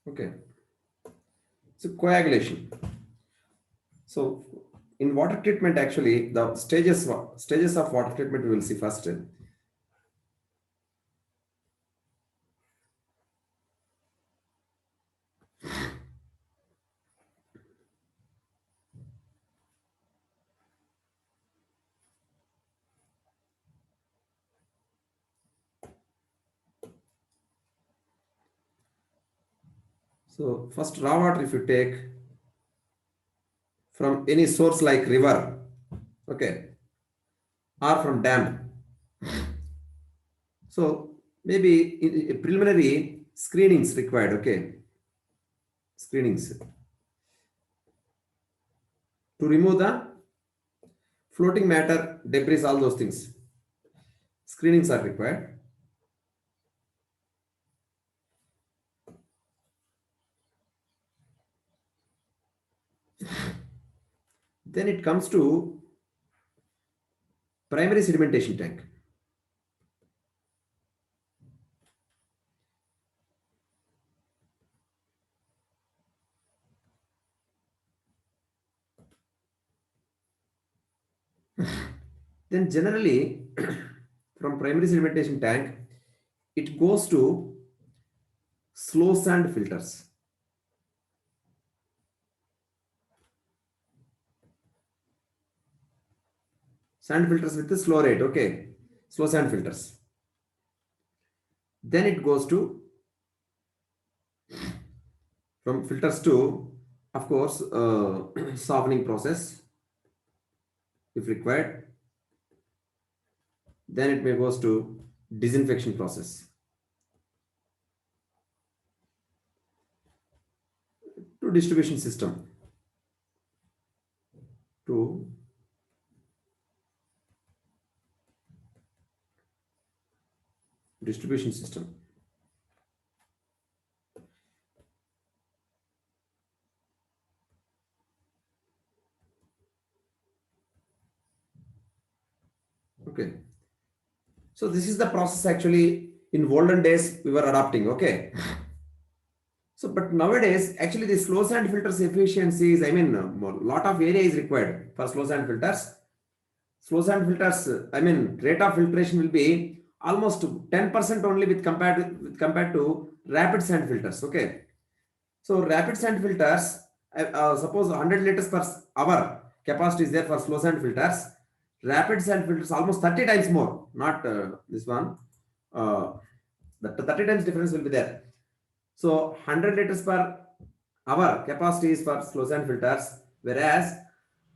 Okay, so coagulation. So in water treatment, actually, the stages of water treatment we will see first. So first raw water, if you take from any source like river, okay, or from dam. So maybe preliminary screenings required. Okay, screenings to remove the floating matter, debris, all those things. Screenings are required. Then it comes to primary sedimentation tank. Then generally from primary sedimentation tank, it goes to slow sand filters. Sand filters with the slow rate, okay, slow sand filters. Then it goes to from filters to, of course, softening process if required. Then it may goes to disinfection process to distribution system to distribution system. Okay, so this is the process actually in olden days we were adopting. Okay, so but nowadays actually the slow sand filters efficiency is, I mean, a lot of area is required for slow sand filters. Slow sand filters, I mean, rate of filtration will be almost 10% only compared to rapid sand filters. Okay, so rapid sand filters, suppose 100 liters per hour capacity is there for slow sand filters. Rapid sand filters almost 30 times more, not this one. Uh, the 30 times difference will be there. So 100 liters per hour capacity is for slow sand filters, whereas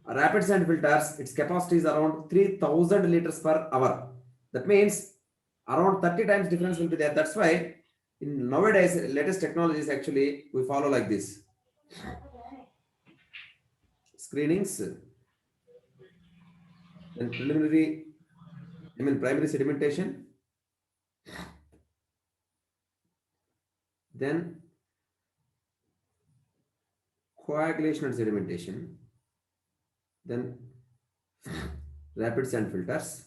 rapid sand filters, its capacity is around 3000 liters per hour. That means around 30 times difference will be there. That's why in nowadays latest technologies actually we follow like this screenings, then preliminary, I mean primary sedimentation, then coagulation and sedimentation, then rapid sand filters.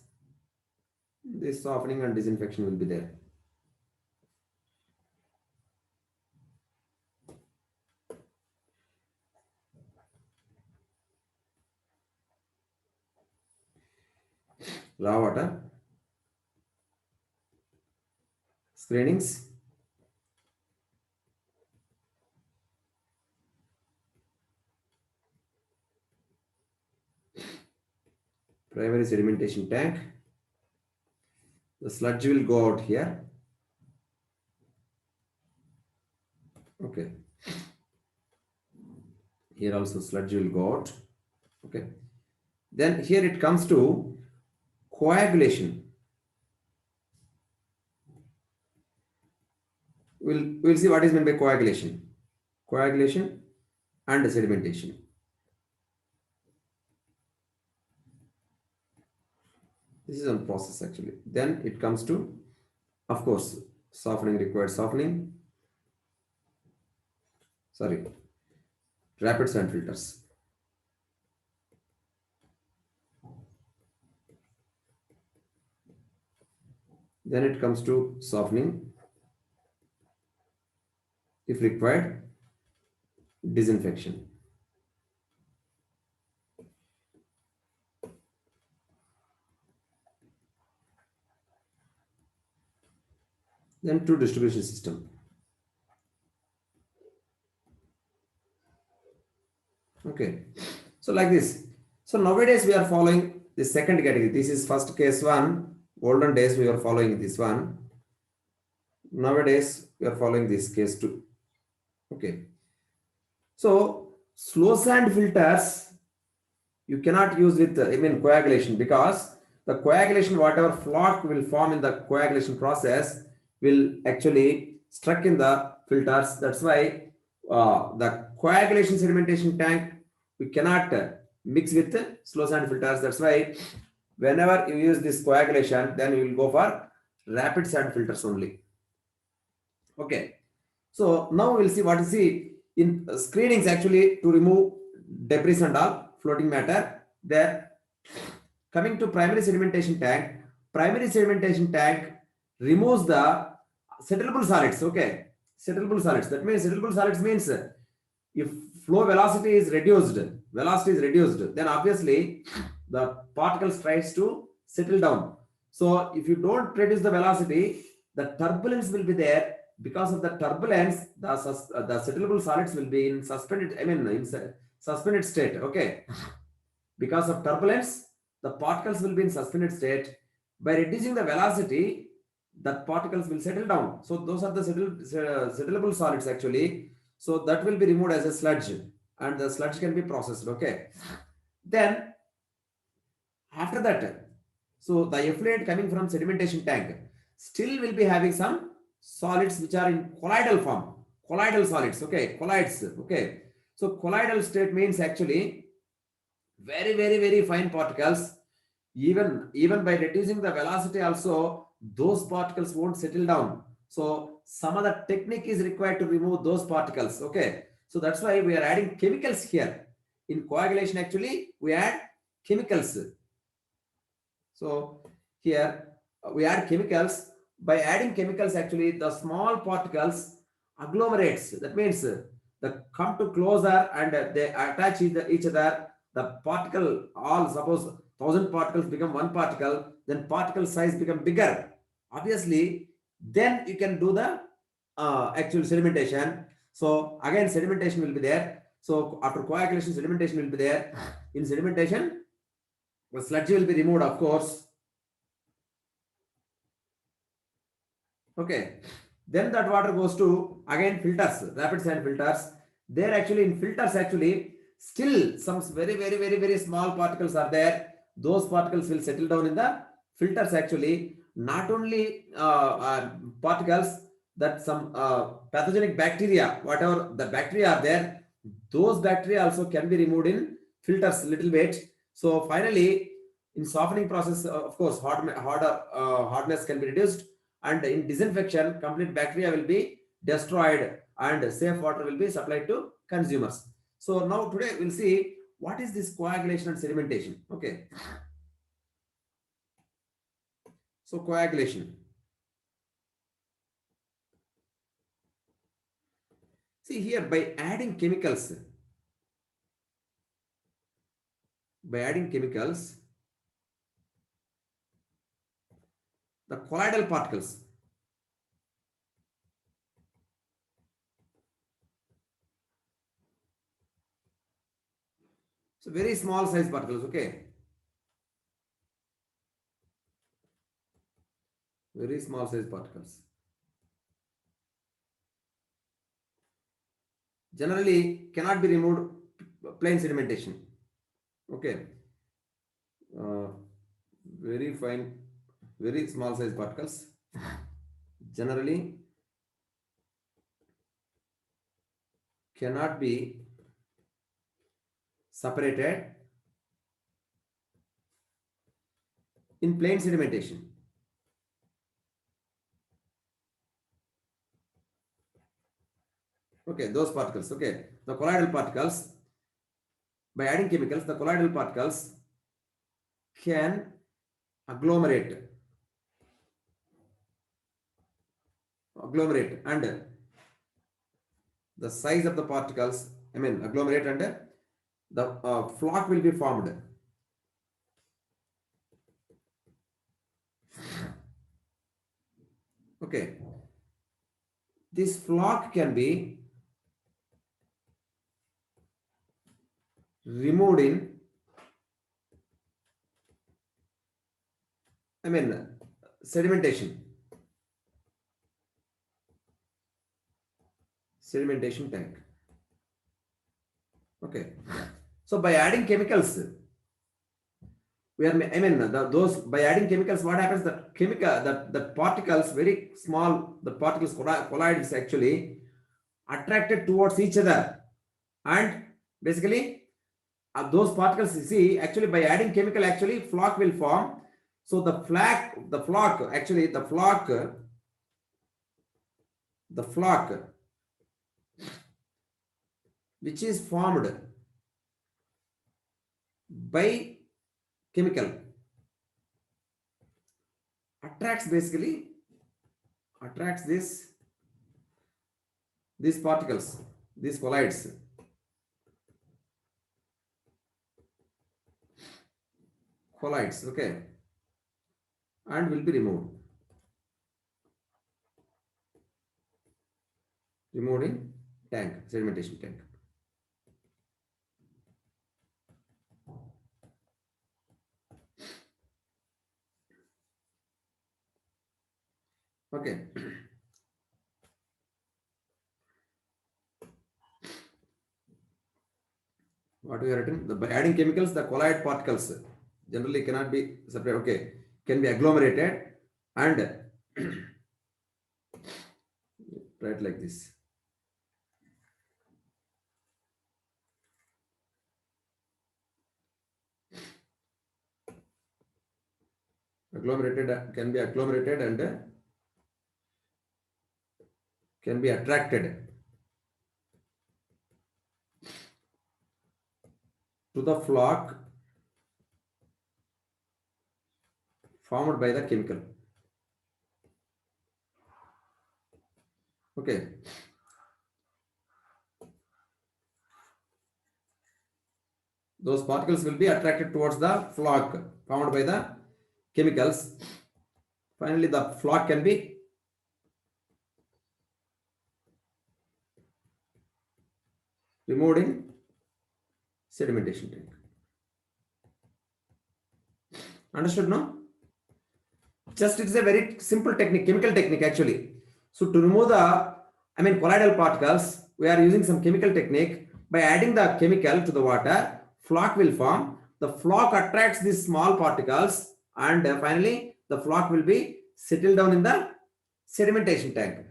This softening and disinfection will be there. Raw water screenings, primary sedimentation tank. The sludge will go out here. Okay, here also sludge will go out. Okay, then here it comes to coagulation. We'll see what is meant by coagulation. Coagulation and sedimentation. This is on process actually. Then it comes to, of course, softening required softening. Sorry, rapid sand filters. Then it comes to softening. if required, disinfection. Then two distribution system. Okay, so like this. So nowadays we are following the second category. This is first case one. Olden days we are following this one. Nowadays we are following this case two. Okay. So slow sand filters you cannot use with coagulation, because the coagulation, whatever flock will form in the coagulation process, will actually stuck in the filters. That's why the coagulation sedimentation tank we cannot mix with slow sand filters. That's why whenever you use this coagulation, then you will go for rapid sand filters only. Okay, so now we'll see what is the in screenings actually to remove debris and all floating matter. There, coming to primary sedimentation tank. Primary sedimentation tank removes the settleable solids. Okay, settleable solids. That means settleable solids means if flow velocity is reduced, then obviously the particles tries to settle down. So if you don't reduce the velocity, the turbulence will be there. Because of the turbulence, the settleable solids will be in suspended, suspended state. Okay, because of turbulence, the particles will be in suspended state. By reducing the velocity, the particles will settle down. So those are the settleable solids actually. So that will be removed as a sludge, and the sludge can be processed. Okay, then after that, so the effluent coming from sedimentation tank still will be having some solids which are in colloidal form. Colloidal solids. Okay, colloids. Okay, so colloidal state means actually very fine particles. Even by reducing the velocity also, those particles won't settle down. So some other technique is required to remove those particles. Okay, so that's why we are adding chemicals here. In coagulation actually we add chemicals. So here we add chemicals. By adding chemicals, actually the small particles agglomerates. That means they come to closer and they attach each other. The particle, all suppose 1,000 particles become one particle, then particle size become bigger. Obviously, then you can do the actual sedimentation. So again, sedimentation will be there. So after coagulation, sedimentation will be there. In sedimentation, the sludge will be removed, of course. Okay, then that water goes to again filters, rapid sand filters. There actually in filters actually still some very small particles are there. Those particles will settle down in the filters actually. Not only particles, that some pathogenic bacteria, whatever the bacteria are there, those bacteria also can be removed in filters little bit. So finally, in softening process, of course, hardness can be reduced, and in disinfection, complete bacteria will be destroyed and safe water will be supplied to consumers. So now today we'll see what is this coagulation and sedimentation. Okay, so coagulation. See here, by adding chemicals, the colloidal particles, so very small size particles. Okay, very small size particles generally cannot be removed plain sedimentation. Okay, uh, very fine, very small size particles generally cannot be separated in plain sedimentation. Okay, those particles. Okay, the colloidal particles, by adding chemicals, the colloidal particles can agglomerate and the size of the particles, I mean agglomerate, and the flock will be formed. Okay, this flock can be removed in, I mean sedimentation tank. Okay, so by adding chemicals, we are, I mean those, by adding chemicals, what happens, that chemical, that particles, very small, the particles collides actually attracted towards each other, and basically those particles, you see, actually by adding chemical, actually flock will form. So the flock actually, the flock which is formed by chemical attracts, basically attracts these particles, these collides, okay, and will be removed in tank, sedimentation tank. Okay. What we are written, by adding chemicals, the colloid particles generally cannot be separated, okay, can be agglomerated and write like this. Agglomerated, can be agglomerated and can be attracted to the flock formed by the chemical. Okay. Those particles will be attracted towards the flock formed by the chemicals. Finally, the flock can be removed in sedimentation tank. Understood now? Just it is a very simple technique, chemical technique actually. So to remove the, I mean colloidal particles, we are using some chemical technique. By adding the chemical to the water, flock will form. The flock attracts these small particles, and finally the flock will be settled down in the sedimentation tank.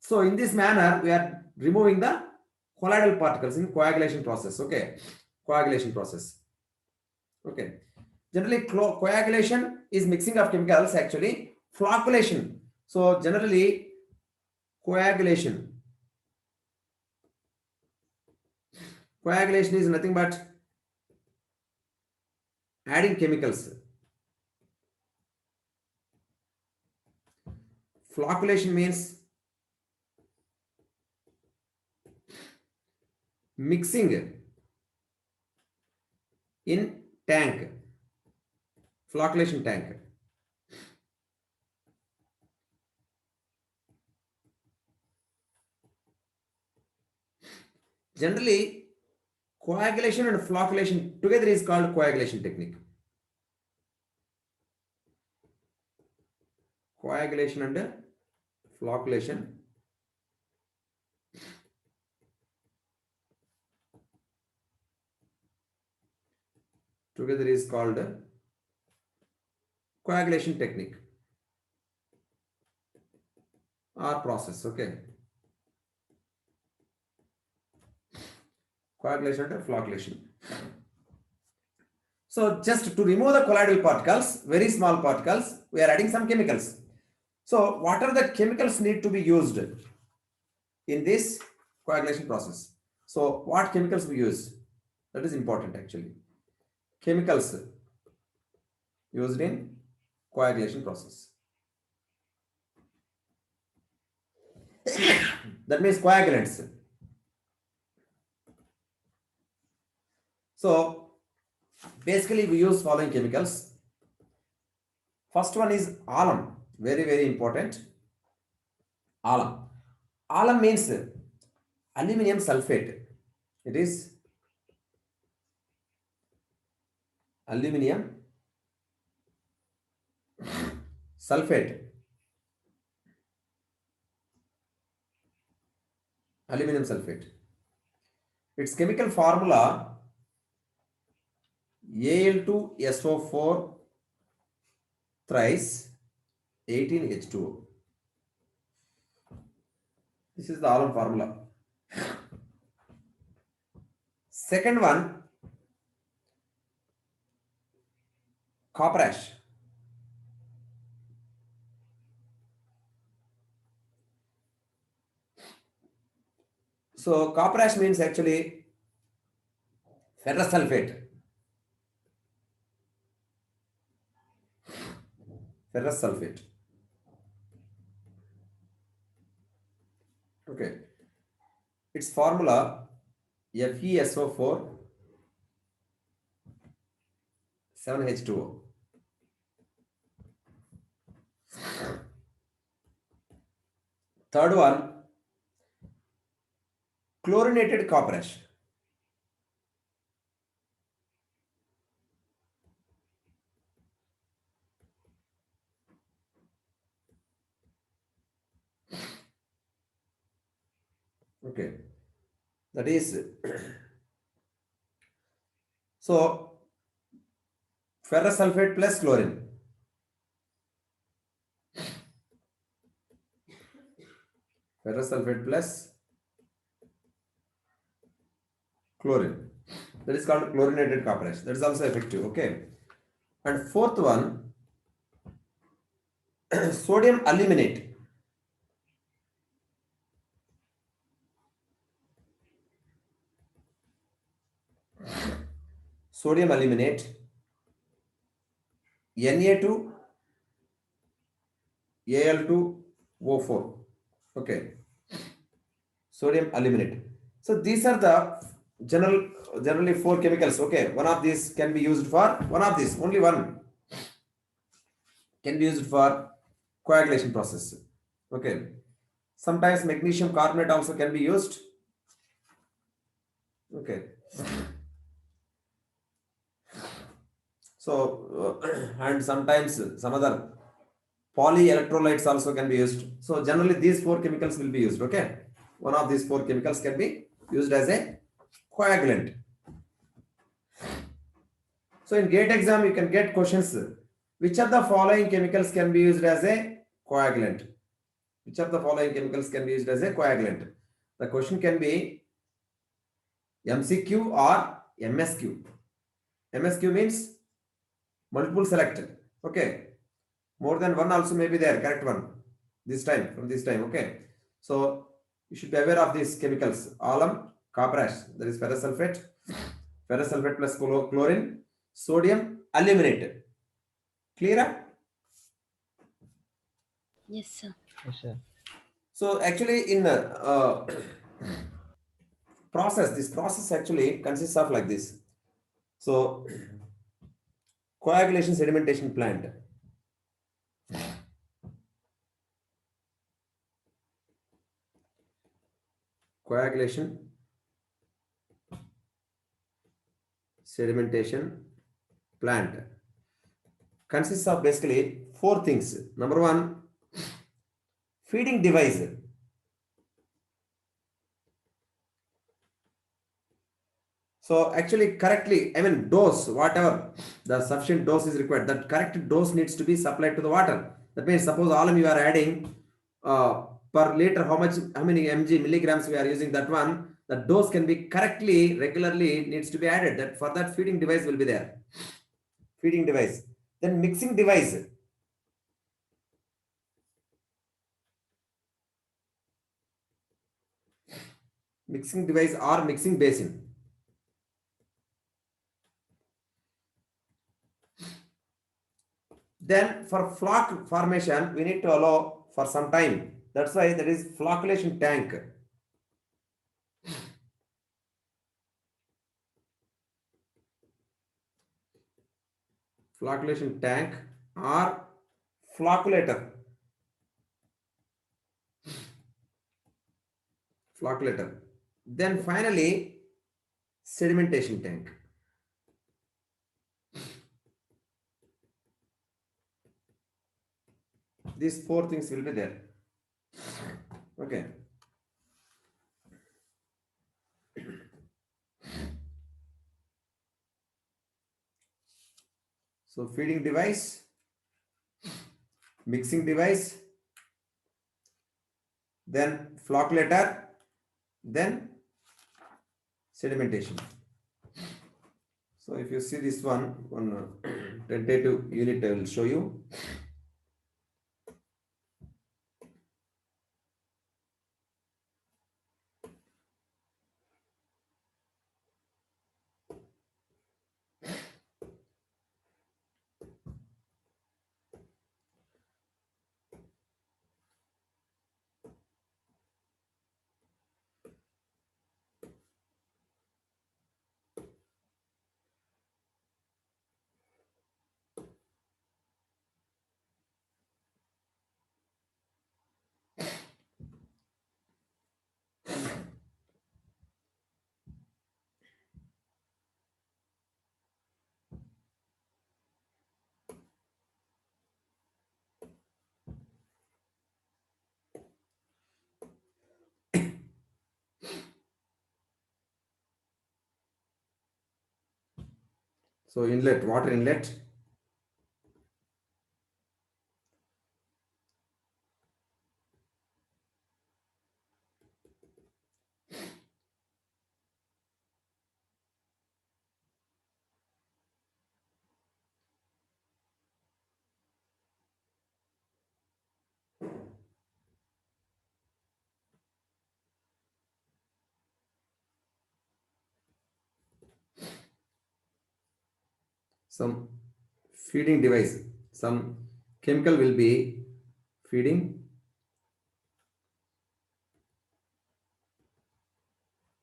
So in this manner, we are removing the colloidal particles in coagulation process. Okay, coagulation process. Okay. Generally, coagulation is mixing of chemicals, actually. Flocculation. So, generally, coagulation. Coagulation is nothing but adding chemicals. Flocculation means mixing in tank. Flocculation tank. Generally, coagulation and flocculation together is called coagulation technique. Coagulation and flocculation together is called coagulation technique or process. Okay. Coagulation and flocculation. So just to remove the colloidal particles, very small particles, we are adding some chemicals. So what are the chemicals need to be used in this coagulation process? So what chemicals we use? That is important actually. Chemicals used in coagulation process. That means coagulants. So basically we use following chemicals. First one is alum, very, very important. Alum. Alum means aluminum sulfate. It is aluminum sulfate. Aluminum sulfate. Its chemical formula Al2SO4 thrice 18H2O. This is the alum formula. Second one, copper ash. So copper ash means actually ferrous sulfate. Ferrous sulfate. Okay. Its formula FeSO4 7H2O. Third one, chlorinated copper ash. Okay, that is so ferrous sulfate plus chlorine. Ferrous sulfate plus chlorine. That is called chlorinated copper ash. That is also effective. Okay. And fourth one, sodium aluminate. Sodium aluminate. Na2 Al2O4. Okay. Sodium aluminate. So these are the generally four chemicals. Okay. One of these can be used for one of these. Only one can be used for coagulation process. Okay. Sometimes magnesium carbonate also can be used. Okay. So and sometimes some other polyelectrolytes also can be used. So generally these four chemicals will be used. Okay. One of these four chemicals can be used as a coagulant. So in GATE exam you can get questions. Which of the following chemicals can be used as a coagulant? Which of the following chemicals can be used as a coagulant? The question can be MCQ or MSQ. MSQ means multiple selected. Okay. More than one also may be there. Correct one. This time, from this time. Okay. So you should be aware of these chemicals. Alum, copper ash, that is ferrous sulfate plus chlorine, sodium aluminate. Clear? Yes, sir. Yes, sir. So actually in process, this process actually consists of like this. So coagulation sedimentation plant. Coagulation sedimentation plant consists of basically four things. Number one, feeding device. So actually correctly, I mean dose, whatever the sufficient dose is required, that correct dose needs to be supplied to the water. That means suppose alum you are adding per liter, how many mg milligrams we are using, that one, the dose can be correctly, regularly needs to be added. That for that feeding device will be there. Feeding device. Then mixing device. Mixing device or mixing basin. Then for floc formation, we need to allow for some time. That's why there is flocculation tank. flocculation tank or flocculator. Flocculator. Then finally, sedimentation tank. These four things will be there. Okay. So feeding device, mixing device, then flocculator, then sedimentation. So if you see this one tentative unit, I will show you. So inlet, water inlet. Some feeding device, some chemical will be feeding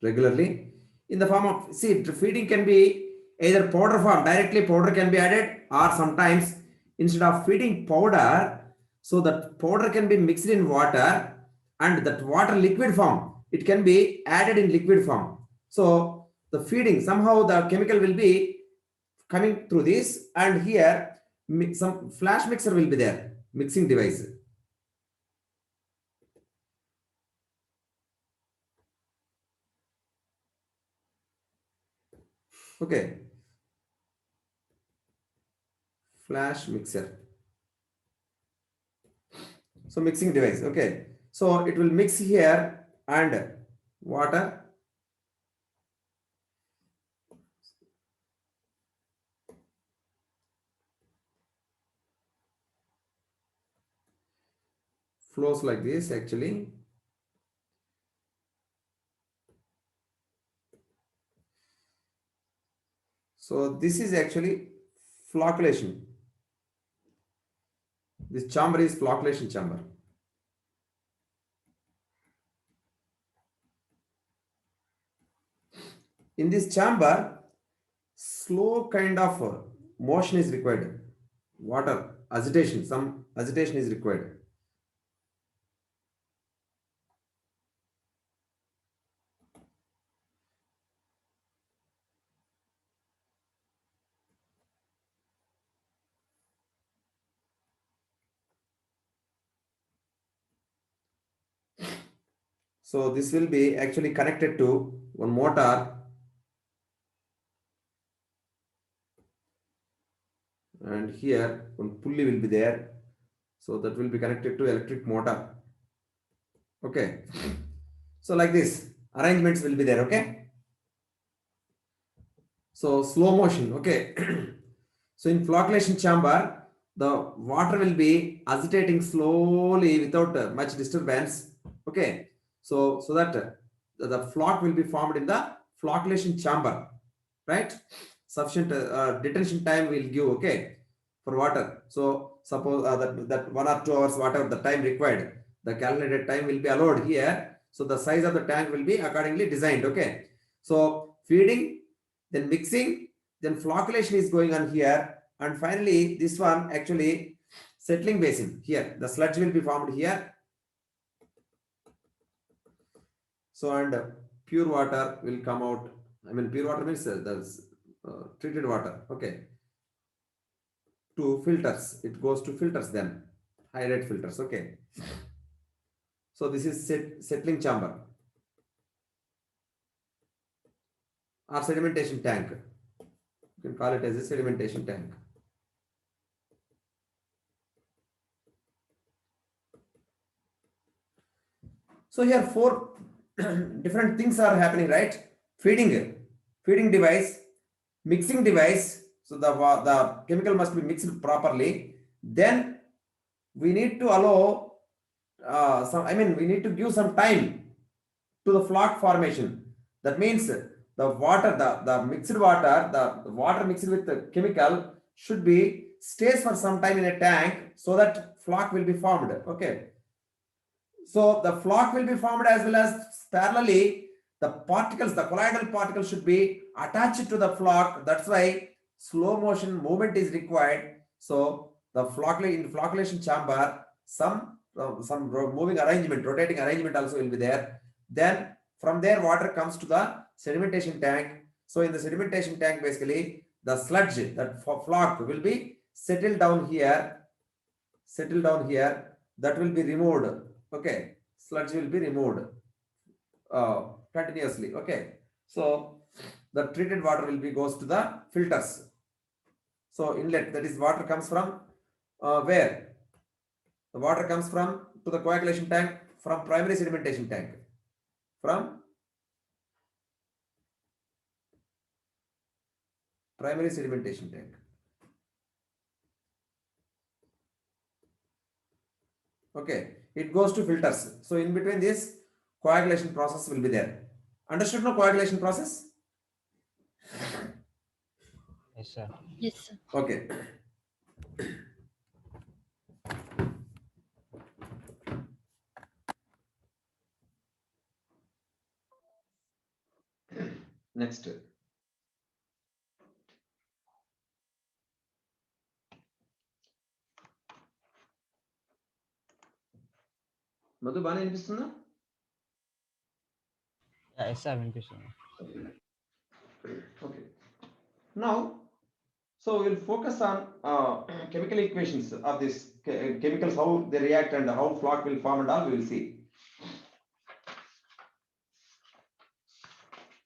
regularly in the form of, see, feeding can be either powder form, directly powder can be added, or sometimes instead of feeding powder, so that powder can be mixed in water, and that water liquid form, it can be added in liquid form. So the feeding, somehow the chemical will be coming through this, and here some flash mixer will be there, mixing device. Okay, flash mixer. So mixing device. Okay, so it will mix here and water. Flows like this actually. So this is actually flocculation. This chamber is flocculation chamber. In this chamber, slow kind of motion is required. Water agitation, some agitation is required. So this will be actually connected to one motor, and here one pulley will be there. So that will be connected to electric motor. Okay. So like this, arrangements will be there. Okay. So slow motion. Okay. So in flocculation chamber, the water will be agitating slowly without much disturbance. Okay. So that the flock will be formed in the flocculation chamber, right? Sufficient detention time will give. Okay, for water. So suppose that 1 or 2 hours, whatever the time required, the calculated time will be allowed here. So the size of the tank will be accordingly designed. Okay. So feeding, then mixing, then flocculation is going on here. and finally this one actually settling basin here. The sludge will be formed here. So and pure water will come out. I mean pure water means the treated water. Okay. To filters. It goes to filters then. High rate filters. Okay. So this is settling chamber or sedimentation tank. You can call it as a sedimentation tank. So here four different things are happening, right? Feeding device, mixing device. So the chemical must be mixed properly. Then we need to allow we need to give some time to the flock formation. That means the water, the mixed water, the water mixed with the chemical should be stays for some time in a tank so that flock will be formed. Okay. So the flock will be formed as well as parallelly the particles, the colloidal particles should be attached to the flock. That's why slow motion movement is required. So the flock in flocculation chamber, some moving arrangement, rotating arrangement also will be there. Then from there water comes to the sedimentation tank. So in the sedimentation tank, basically the sludge, that flock will be settled down here, that will be removed. Okay, sludge will be removed continuously. Okay, so the treated water will be goes to the filters. So inlet, that is water comes from where? The water comes from to the coagulation tank from primary sedimentation tank. From primary sedimentation tank. Okay, it goes to filters. So in between this coagulation process will be there. Understood no coagulation process? Yes, sir. Yes, sir. Okay. Next. Madhu బాగా అనిపిస్తుందా? Yes, sir. వినిపిస్తుంది. Okay. Now, so we'll focus on chemical equations of this chemicals, how they react and how flock will form and all we will see.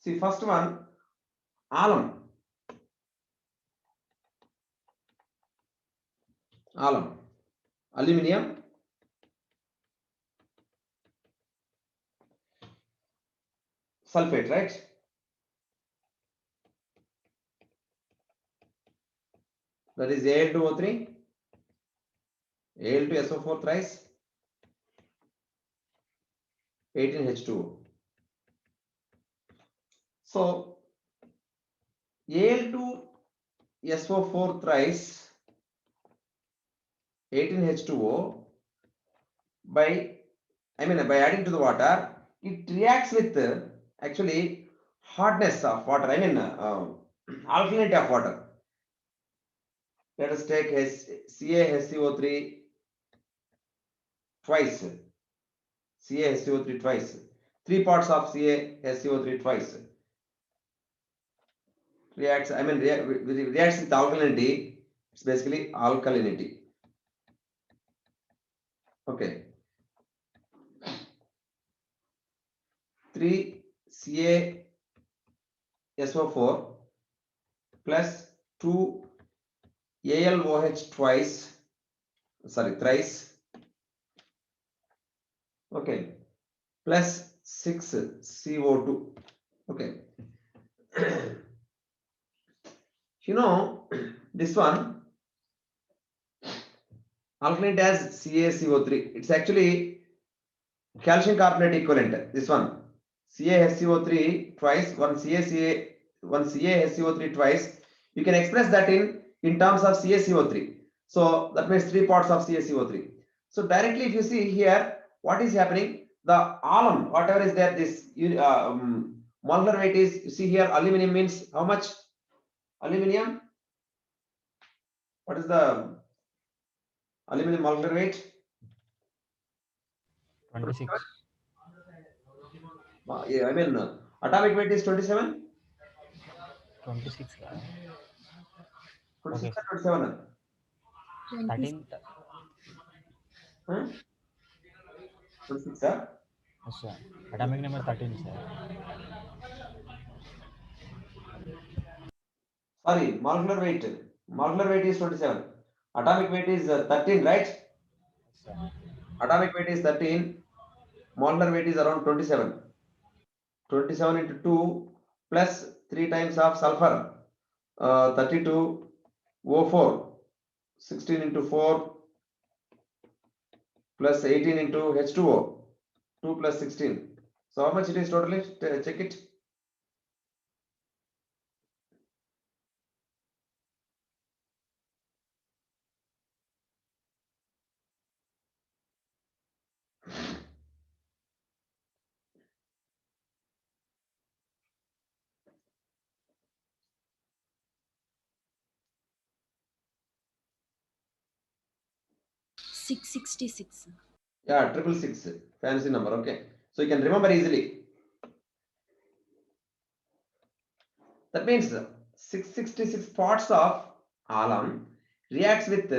See, first one, alum. Aluminium, sulfate, right? That is Al2O3, Al2SO4 thrice, 18H2O. So Al2SO4 thrice 18H2O by adding to the water, it reacts with actually hardness of water. Alkalinity of water. Let us take CaHCO3 twice. CaHCO3 twice. 3 parts of CaHCO3 twice. Reacts with alkalinity. It's basically alkalinity. Okay. 3 CaSO4 plus 2 AlOH thrice. Okay, plus 6 CO2. Okay. This one alkalinity as CaCO3. It's actually calcium carbonate equivalent. This one CaHCO3 twice, one CaHCO3 twice. You can express that in terms of CaCO3. So that means 3 parts of CaCO3. So directly if you see here, what is happening? The alum, whatever is there, this molecular weight is, you see here, aluminum means how much? Aluminum What is the aluminum molecular weight? 26. Yeah, I mean, atomic weight is 27? 26. 26 Okay. or 27? 13th. Huh? 26, sir? Yes, sir. Atomic number 13, sir. Sorry, molecular weight. Molecular weight is 27. Atomic weight is 13, right? Yes, sir. Atomic weight is 13. Molecular weight is around 27. 27 into 2 plus 3 times of sulfur. 32 O4. 16 into 4 plus 18 into H2O. 2 plus 16. So how much it is totally? Check it. Six 66. Yeah, 666. Fancy number. Okay. So you can remember easily. That means 666 parts of alum reacts with,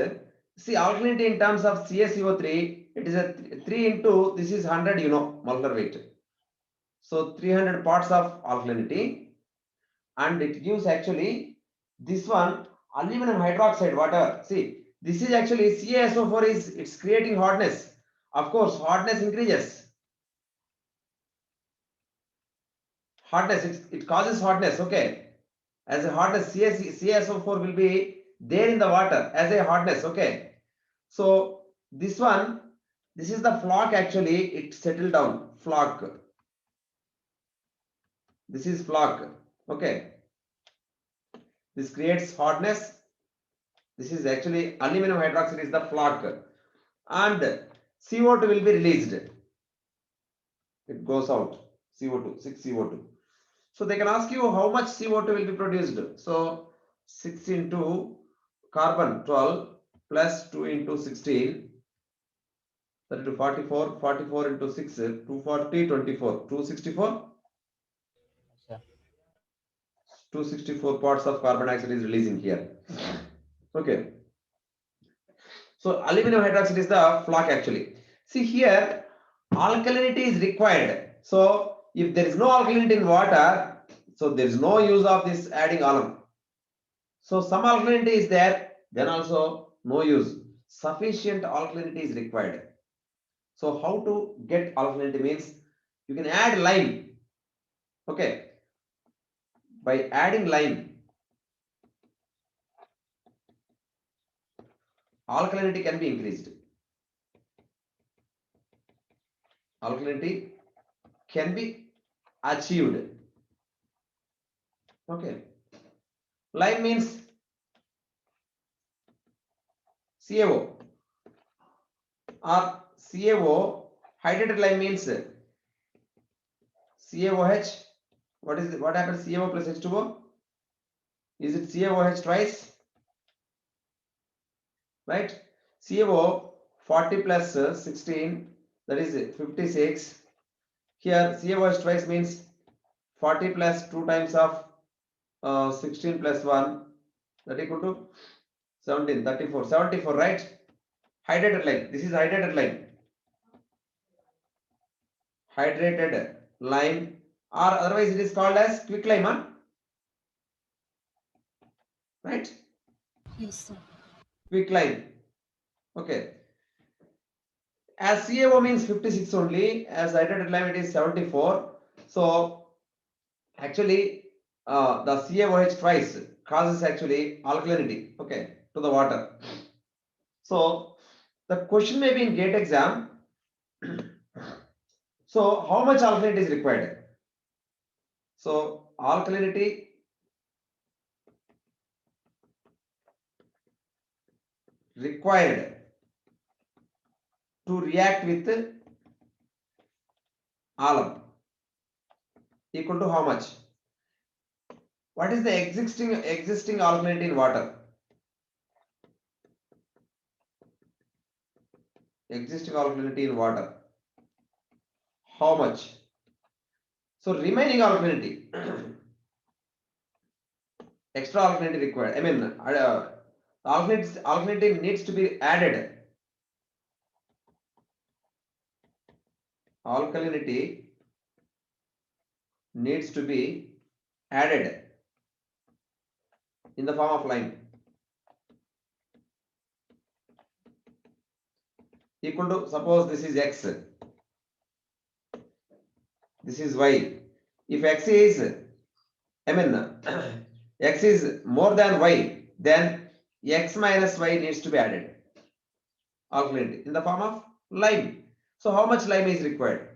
see, alkalinity in terms of CaCO3, it is a 3 into, this is 100, molecular weight. So 300 parts of alkalinity, and it gives actually this one aluminum hydroxide, whatever. See, this is actually CaSO4 is, it's creating hotness. Of course, hotness increases. Hotness, it causes hotness, okay. As a hotness, CaSO4 will be there in the water as a hotness, okay. So this one, this is the flock actually, it settled down, flock. This is flock, okay. This creates hotness. This is actually aluminum hydroxide is the flock, and CO2 will be released. It goes out, CO2, 6CO2. So they can ask you how much CO2 will be produced. So 6 into carbon 12 plus 2 into 16, 32, 44, 44 into 6, 240, 24, 264. Yes, sir. 264 parts of carbon dioxide is releasing here. Okay. So aluminum hydroxide is the flock actually. See here, alkalinity is required. So if there is no alkalinity in water, so there is no use of this adding alum. So some alkalinity is there, then also no use. Sufficient alkalinity is required. So how to get alkalinity means you can add lime. Okay. By adding lime, alkalinity can be increased. Alkalinity can be achieved. Okay. Lime means CaO, or CaO, hydrated lime means CaOH. What is it? What happens? CaO plus H2O? Is it CaOH twice? Right? CaO 40 plus 16, that is 56. Here CaOH twice means 40 plus 2 times of 16 plus 1, that equal to 17, 34, 74, right? Hydrated lime. This is hydrated lime. Hydrated lime, or otherwise it is called as quick lime, huh? Right? Yes, sir. Quick lime. Okay. As CaO means 56 only, as hydrated lime it is 74. So actually the CaOH twice causes actually alkalinity, okay, to the water. So the question may be in GATE exam. So how much alkalinity is required? So alkalinity required to react with alum equal to how much? What is the existing alkalinity in water? existing alkalinity in water. How much? So remaining alkalinity, extra alkalinity required. I mean, alkalinity needs to be added. Alkalinity needs to be added in the form of lime, equal to, suppose this is x, this is y. If x is, I mean, x is more than y, then x minus y needs to be added, alkalinity, in the form of lime. So how much lime is required?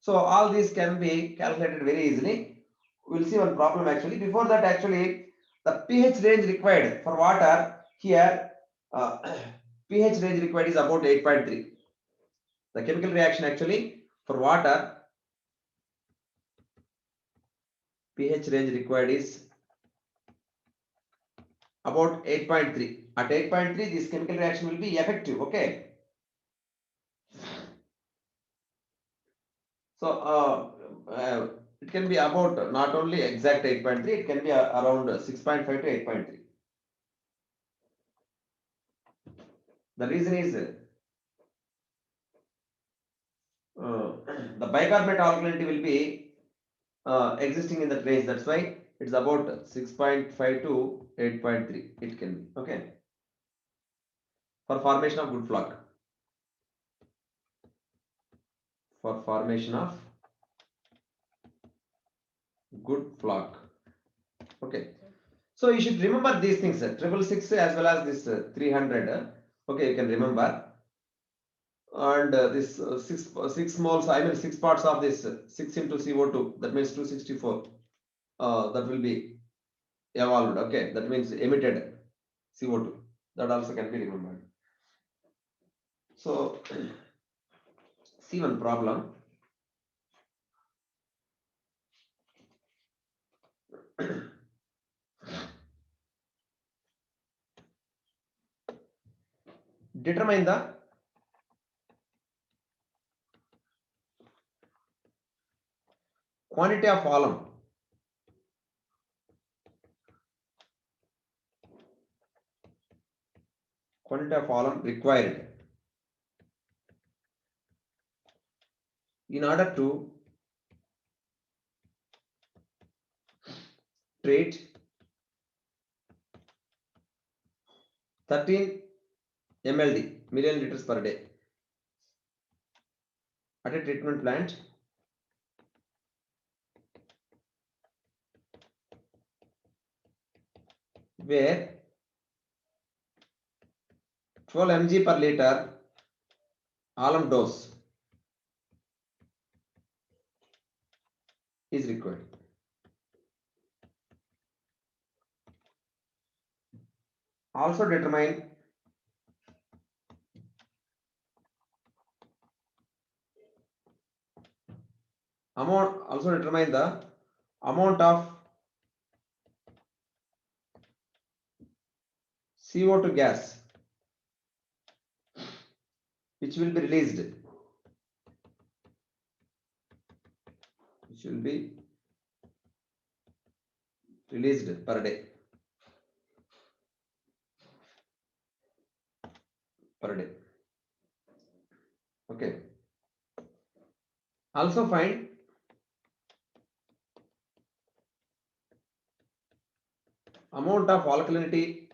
So all these can be calculated very easily. We'll see one problem actually. Before that, actually, the pH range required for water here, pH range required is about 8.3. The chemical reaction actually for water, pH range required is about 8.3. At 8.3, this chemical reaction will be effective. Okay. So it can be about not only exact 8.3, it can be around 6.5 to 8.3. The reason is the bicarbonate alkalinity will be existing in that range. That's why it's about 6.5 to 8.3. It can be okay for formation of good flock. For formation of good flock. Okay. So you should remember these things, 666 as well as this 300. Okay, you can remember. And this 6 moles, I mean 6 parts of this 6 into CO2, that means 264. That will be evolved. Okay, that means emitted CO2. That also can be remembered. So see one problem. Determine the quantity of alum required in order to treat 13 MLD, million liters per day, at a treatment plant where 12 mg per liter alum dose is required. Also determine amount, also determine the amount of CO2 gas which will be released, per day. Okay. Also find amount of alkalinity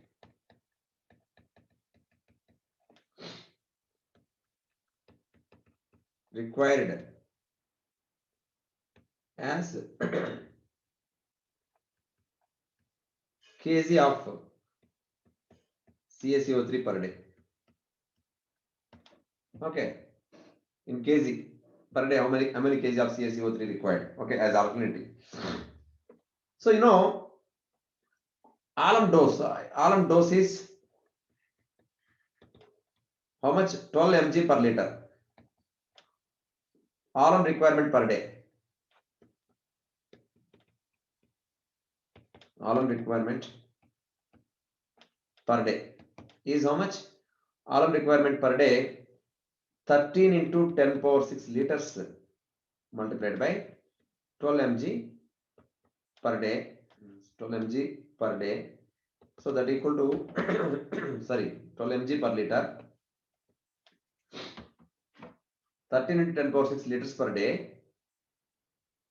required as kg of CaCO3 per day. Okay, in kg per day, how many kg of CaCO3 required? Okay, as alkalinity. So you know, alum dose is how much? 12 mg per liter. Alum requirement per day. Alum requirement per day is how much? Alum requirement per day 13 into 10 power 6 liters multiplied by 12 mg per day. 12 mg per day. So that equal to sorry 12 mg per liter. 13 into 10 power 6 liters per day.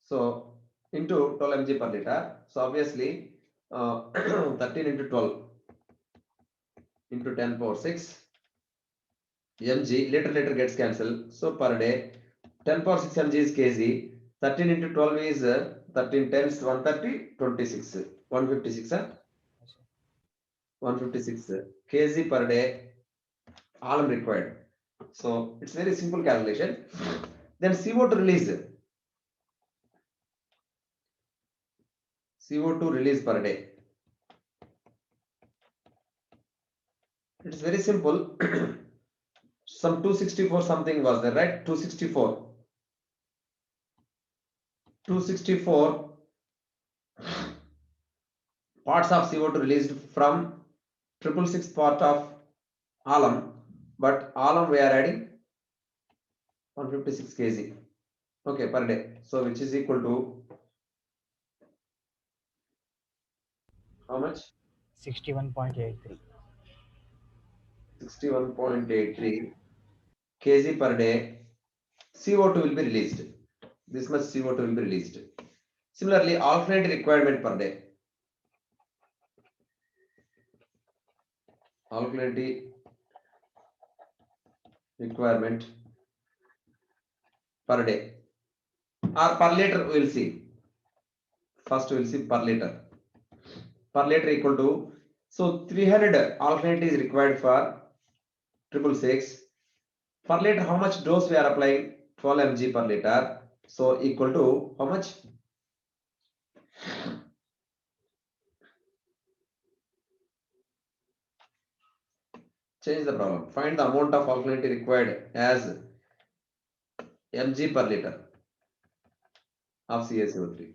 So into 12 mg per liter. So obviously 13 into 12 into 10 power 6 mg, liter gets cancelled. So per day 10 power 6 mg is kg. 13 into 12 is 13 times 130, 26, 156, Yes, sir. 156 kg per day alum required. So it's very simple calculation. Then CO2 release. CO2 release per day. It's very simple. Some 264 something was there, right? 264. 264 parts of CO2 released from 666 part of alum, but alum we are adding 156 kg. Okay, per day. So which is equal to how much? 61.83. 61.83 kg per day. CO2 will be released. This much CO2 will be released. Similarly, alkalinity requirement per day. Alkalinity requirement per day or per liter we will see. First we will see per liter. Per liter equal to, so 300 alkalinity is required for 666. Per liter how much dose we are applying? 12 mg per liter. So equal to how much? Change the problem. Find the amount of alkalinity required as mg per liter of CaCO3.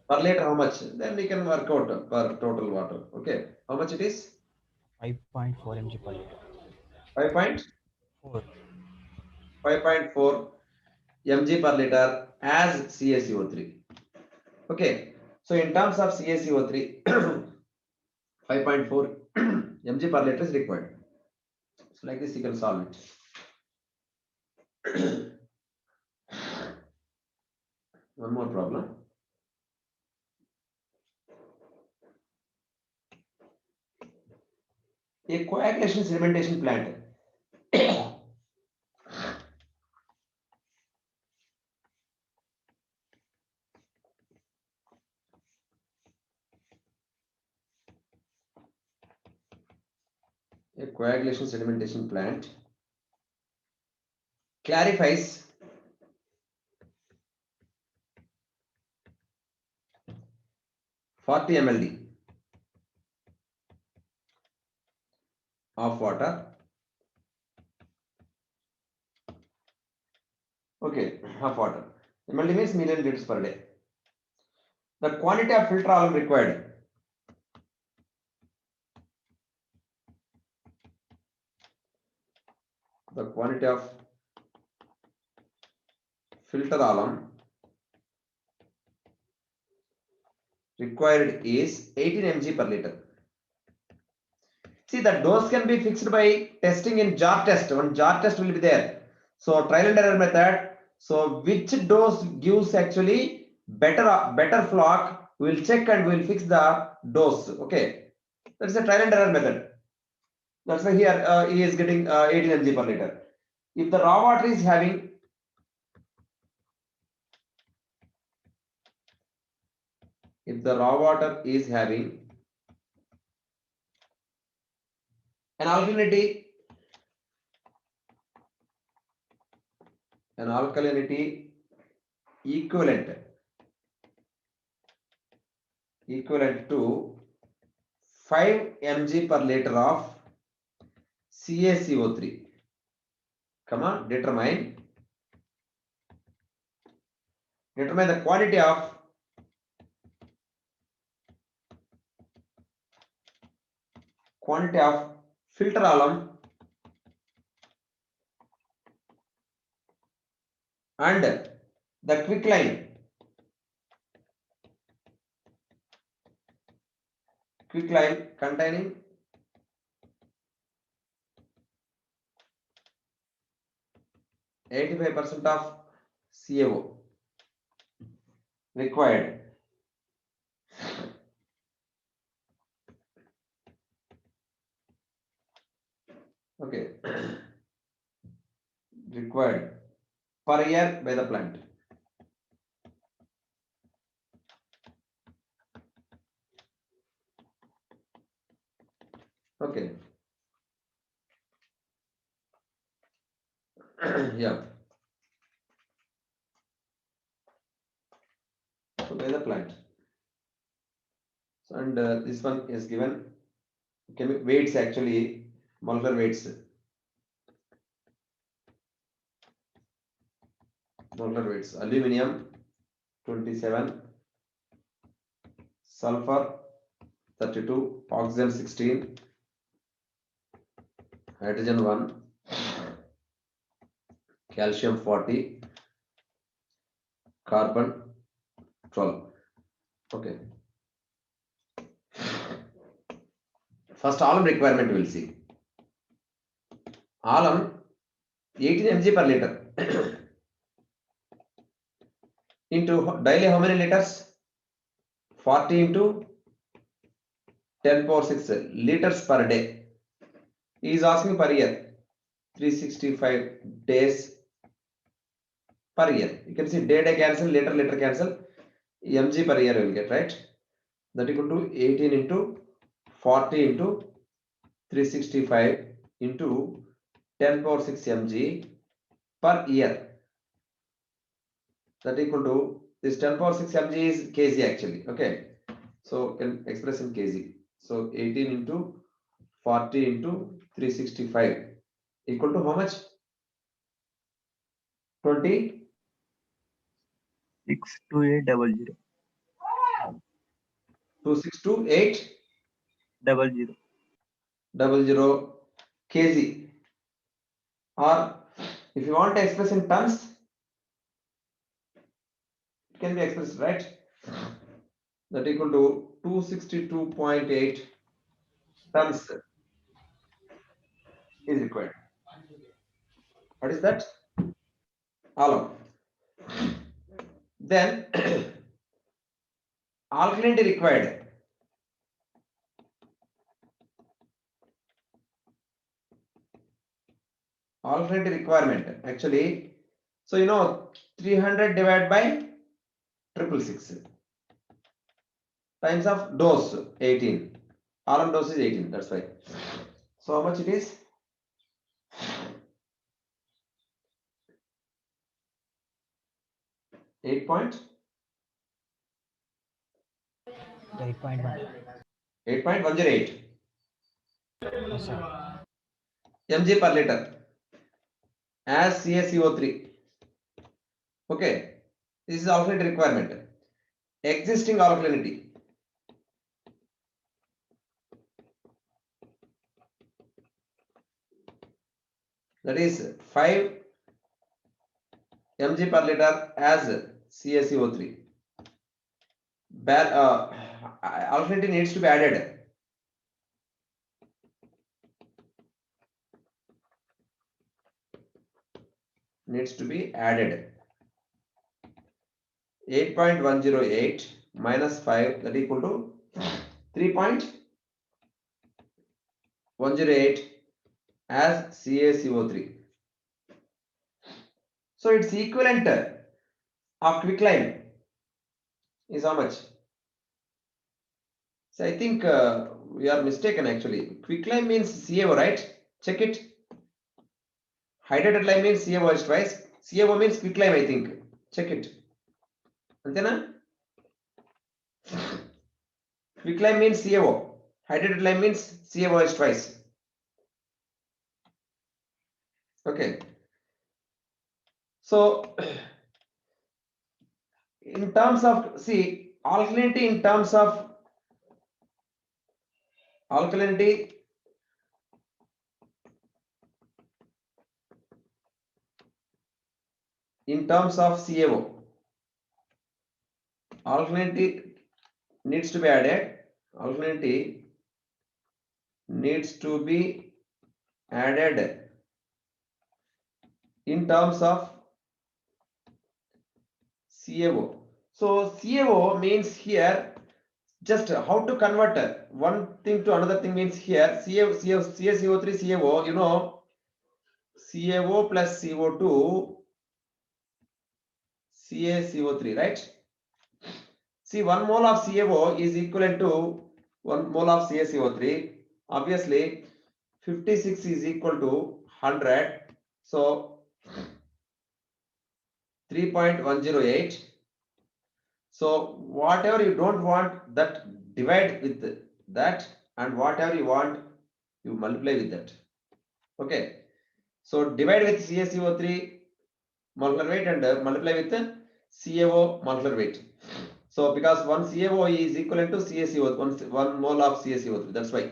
Per liter how much? Then we can work out per total water. Okay. How much it is? 5.4 mg per liter. 5.4 4. mg per liter as CaCO3. Okay. So in terms of CaCO3, 5.4 mg per liter is required. So like this you can solve it. One more problem. A coagulation sedimentation plant. A coagulation sedimentation plant clarifies (40 mld) of water. Okay, of water. MLD means million liters per day. The quantity of filter alum required. The quantity of filter alum required is 18 mg per liter. See, the dose can be fixed by testing in jar test. One jar test will be there. So trial and error method. So which dose gives actually better flock? We will check and we will fix the dose. Okay, that's a trial and error method. That's why here he is getting 18 mg per liter. If the raw water is having an alkalinity equivalent to 5 mg per liter of CaCO3, determine the quantity of filter alum and the quicklime containing 85% of CaO required. Okay. Required per year by the plant. Okay. Yeah. So by the plant. So, and this one is given weights, actually molecular weights. Molecular weights: aluminum 27, sulfur 32, oxygen 16, hydrogen 1, calcium 40, carbon 12. Okay. First alum requirement we will see. Alum 18 mg per liter into daily how many liters? 40 into 10 power 6 liters per day. He is asking per year, 365 days per year. You can see day cancel, liter cancel, mg per year you will get, right? That equal to 18 into 40 into 365 into 10 power 6 mg per year. That equal to, this 10 power 6 mg is kg actually. Okay. So can express in kg. So 18 into 40 into 365 equal to how much? 20? 62800. 262800 00. kg. Or if you want to express in tons, it can be expressed, right? That equal to 262.8 tons is required. What is that? Alum. Then alkalinity required. Alkalinity requirement actually. So 300 divided by 666 times of dose 18. Alum dose is 18. That's why. So how much it is? 8.1 8.1. 8.108 Yes, sir. mg per liter as CaCO3. Okay, this is alkalinity requirement. Existing alkalinity, that is 5 mg per liter as CaCO3. Alkalinity needs to be added. Needs to be added. 8.108 minus 5, that equal to 3.108 as CaCO3. So its equivalent of quicklime is how much? So I think we are mistaken actually. Quicklime means CaO, right? Check it. Hydrated lime means CaO is twice. CaO means quicklime, I think. Check it. Antena? Quicklime means CaO. Hydrated lime means CaO is twice. Okay. So in terms of, see, alkalinity in terms of alkalinity in terms of CaO. Alkalinity needs to be added. Alkalinity needs to be added in terms of CaO. So CaO means here just how to convert one thing to another thing means here CaCO3 CaO, you know, CaO plus CO2 CaCO3, right? See, 1 mole of CaO is equivalent to 1 mole of CaCO3. Obviously, 56 is equal to 100. So 3.108. So whatever you don't want, that divide with that, and whatever you want, you multiply with that. Okay. So divide with CaCO3 molecular weight and multiply with CaO molecular weight. So because 1 CaO is equivalent to CaCO, 1 mole of CaCO3. That's why.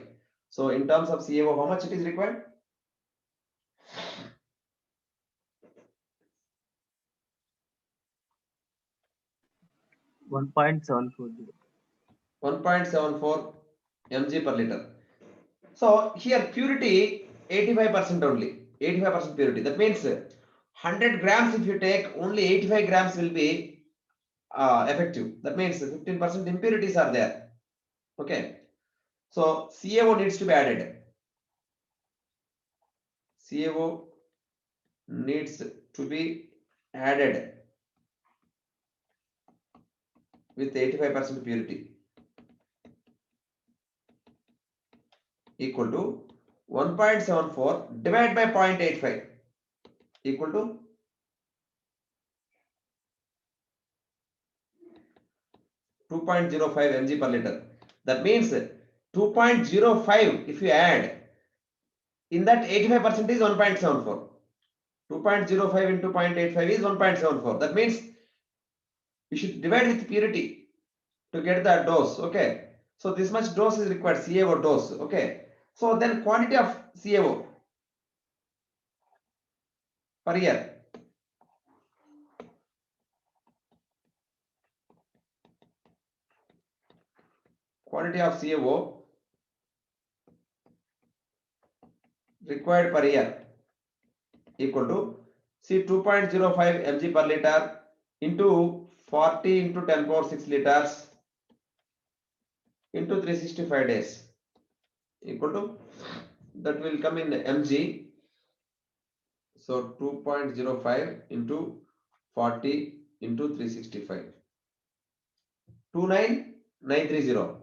So in terms of CaO, how much it is required? 1.740. 1.74 mg per liter. So here purity 85% only, 85% purity. That means 100 grams if you take, only 85 grams will be effective. That means 15% impurities are there. Okay. So CaO needs to be added. CaO needs to be added with 85% purity equal to 1.74 divided by 0.85 equal to 2.05 mg per liter. That means 2.05 if you add, in that 85% is 1.74. 2.05 into 0.85 is 1.74. That means you should divide with purity to get the dose. Okay. So this much dose is required, CaO dose. Okay. So then quantity of CaO per year. Quantity of CaO required per year equal to, see, 2.05 mg per liter into 40 into 10 power 6 liters into 365 days equal to, that will come in mg. So 2.05 into 40 into 365, 29930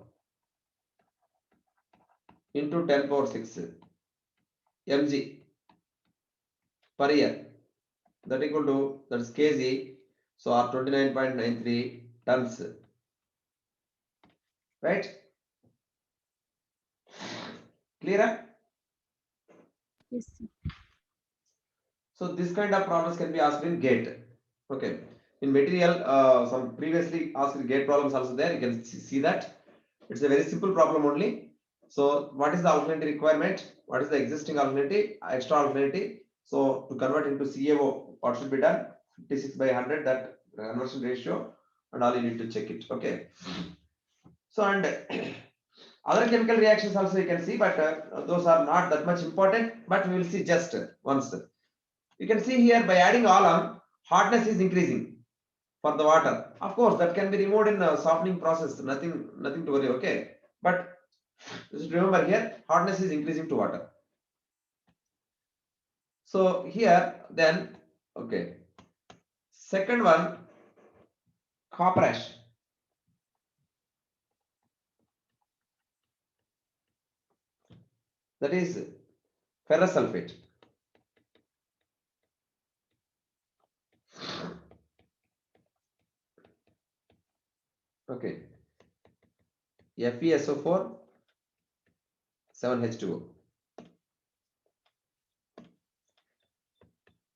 into 10 power 6 mg per year, that equal to, that's kg, so are 29.93 tons, right? Clear? Yes, sir. So this kind of problems can be asked in GATE. Okay. In material, some previously asked GATE problems also there. You can see that it's a very simple problem only. So what is the alkalinity requirement? What is the existing alkalinity? Extra alkalinity. So to convert into CaO, what should be done? 56 by 100, that conversion ratio, and all you need to check it. Okay. So and other chemical reactions also you can see, but those are not that much important. But we will see just once. You can see here by adding alum, hardness is increasing for the water. Of course, that can be removed in a softening process. Nothing to worry. Okay, but just remember here, hardness is increasing to water. So here then, okay, second one, copper ash. That is ferrous sulfate. Okay, FeSO4 7H2O.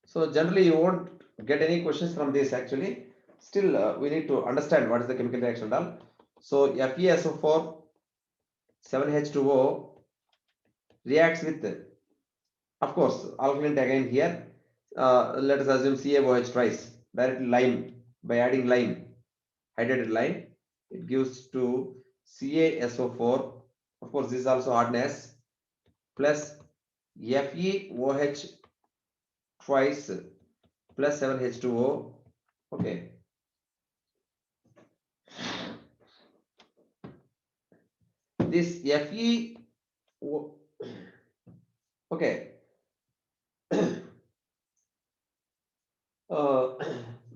So generally you won't get any questions from this actually. Still we need to understand what is the chemical reaction and all. So FeSO4 7H2O reacts with, of course, alkaline again here. Let us assume CaOH twice. directly lime, by adding lime, hydrated lime, it gives to CaSO4. Of course, this is also hardness, plus FeOH twice plus 7H2O. Okay. This Fe, okay.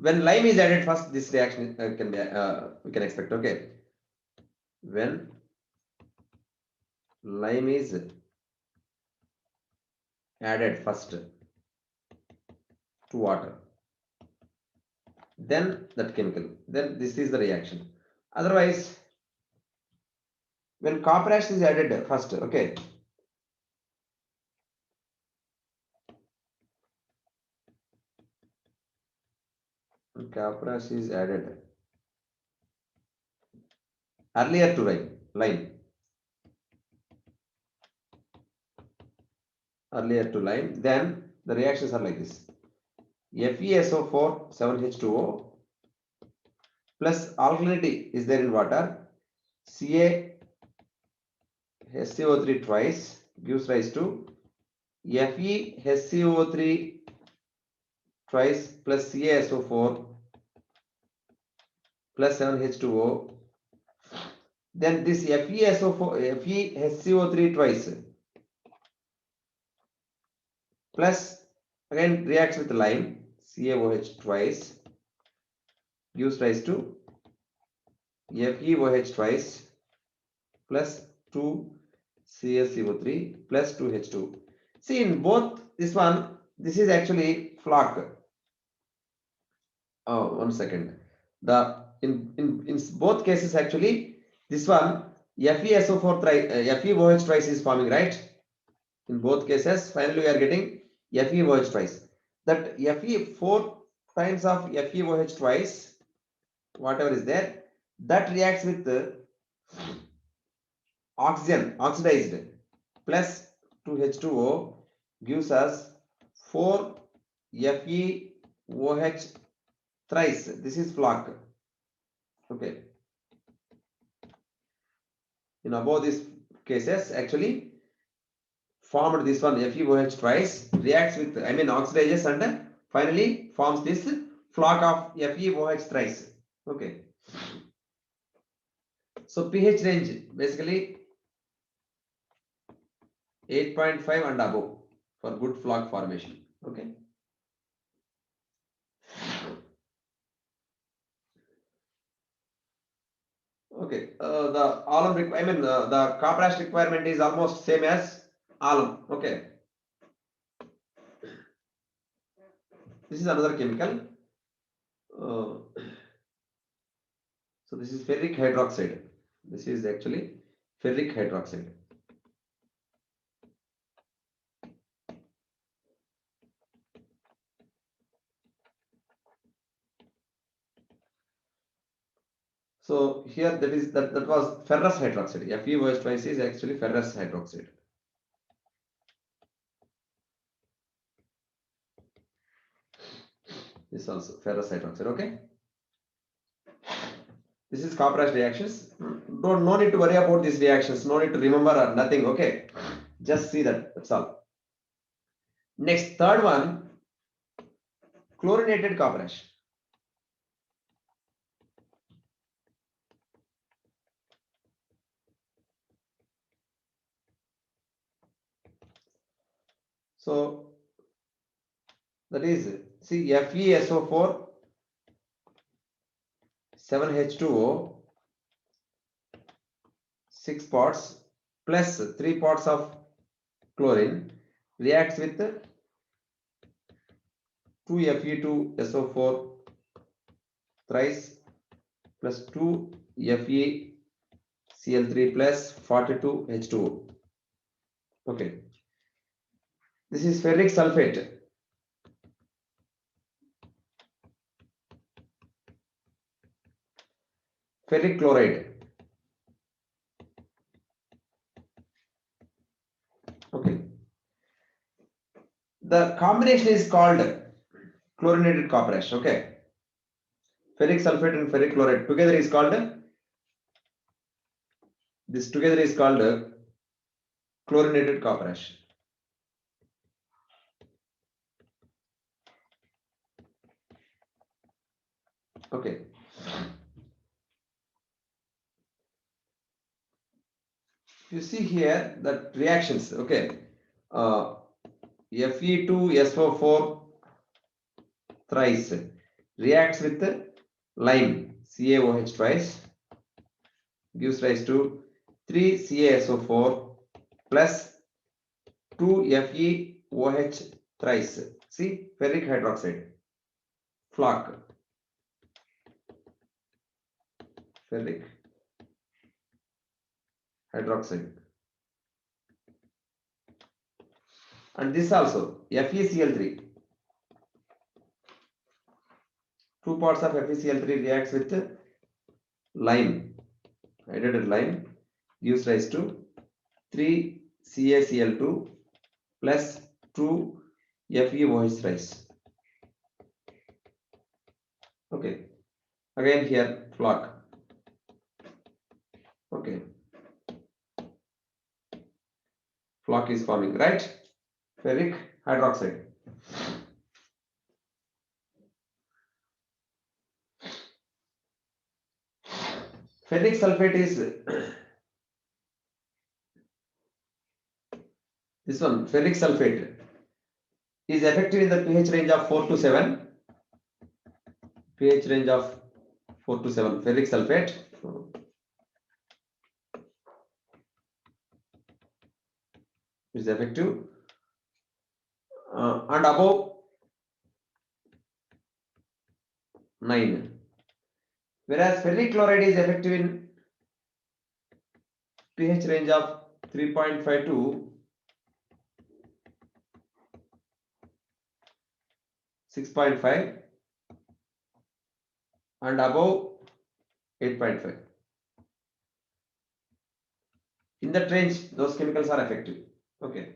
When lime is added first, this reaction can be we can expect. Okay. When lime is added first to water, then that chemical, then this is the reaction. Otherwise, when copper ash is added first, okay, when copper ash is added earlier to lime, earlier to lime, then the reactions are like this: FeSO4 7H2O plus alkalinity is there in water, CaSCO3 twice gives rise to FeSCO3 twice plus CaSO4 plus 7H2O. Then this FeSCO3 twice plus again reacts with lime, CaOH twice gives rise to FeOH twice plus 2 CaCO3 plus 2H2. See, in both this one, this is actually flock. Oh, 1 second. The in both cases actually this one FeSO4 FeOH twice is forming, right? In both cases, finally we are getting FeOH twice. That Fe4 times of FeOH twice, whatever is there, that reacts with the oxygen oxidized plus 2H2O gives us 4 FeOH thrice. This is flock. Okay. In above these cases, actually formed this one FeOH twice, reacts with oxidizes and finally forms this flock of FeOH thrice. Okay. So pH range basically 8.5 and above for good flock formation. Okay. Okay. The alum the copper ash requirement is almost same as alum. Okay. This is another chemical. So this is ferric hydroxide. This is actually ferric hydroxide. So here that was ferrous hydroxide. FeOH twice is actually ferrous hydroxide. This is also ferrous hydroxide. Okay. This is copper ash reactions. No need to worry about these reactions. No need to remember or nothing. Okay. Just see that. That's all. Next, third one, chlorinated copper ash. So that is, see, FeSO4 7H2O 6 parts plus 3 parts of chlorine reacts with 2 Fe2SO4 thrice plus 2 FeCl3 plus 42 H2O. Okay. This is ferric sulfate. Ferric chloride. Okay. The combination is called chlorinated copper ash. Okay. Ferric sulfate and ferric chloride together is called, this together is called chlorinated copper ash. Okay. You see here that reactions, okay. Fe2SO4 thrice reacts with lime, CaOH twice, gives rise to 3CaSO4 plus 2FeOH thrice. See, ferric hydroxide, flock, ferric hydroxide. And this also FeCl3. 2 parts of FeCl3 reacts with lime, hydrated lime, gives rise to 3CaCl2 plus 2FeOH thrice. Okay. Again here flock. Okay. Flock is forming, right? Ferric hydroxide. Ferric sulfate is this one. Ferric sulfate is effective in the pH range of 4 to 7. pH range of 4 to 7. Ferric sulfate is effective and above 9. Whereas ferric chloride is effective in pH range of 3.5 to 6.5 and above 8.5. In that range, those chemicals are effective. Okay.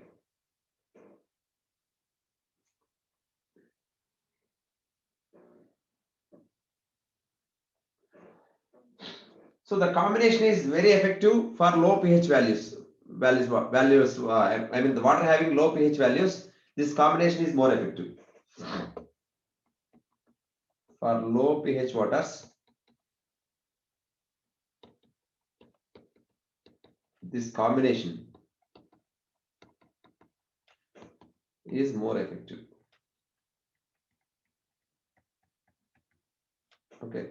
So the combination is very effective for low pH values. I mean, the water having low pH values, this combination is more effective. For low pH waters, this combination is more effective. Okay.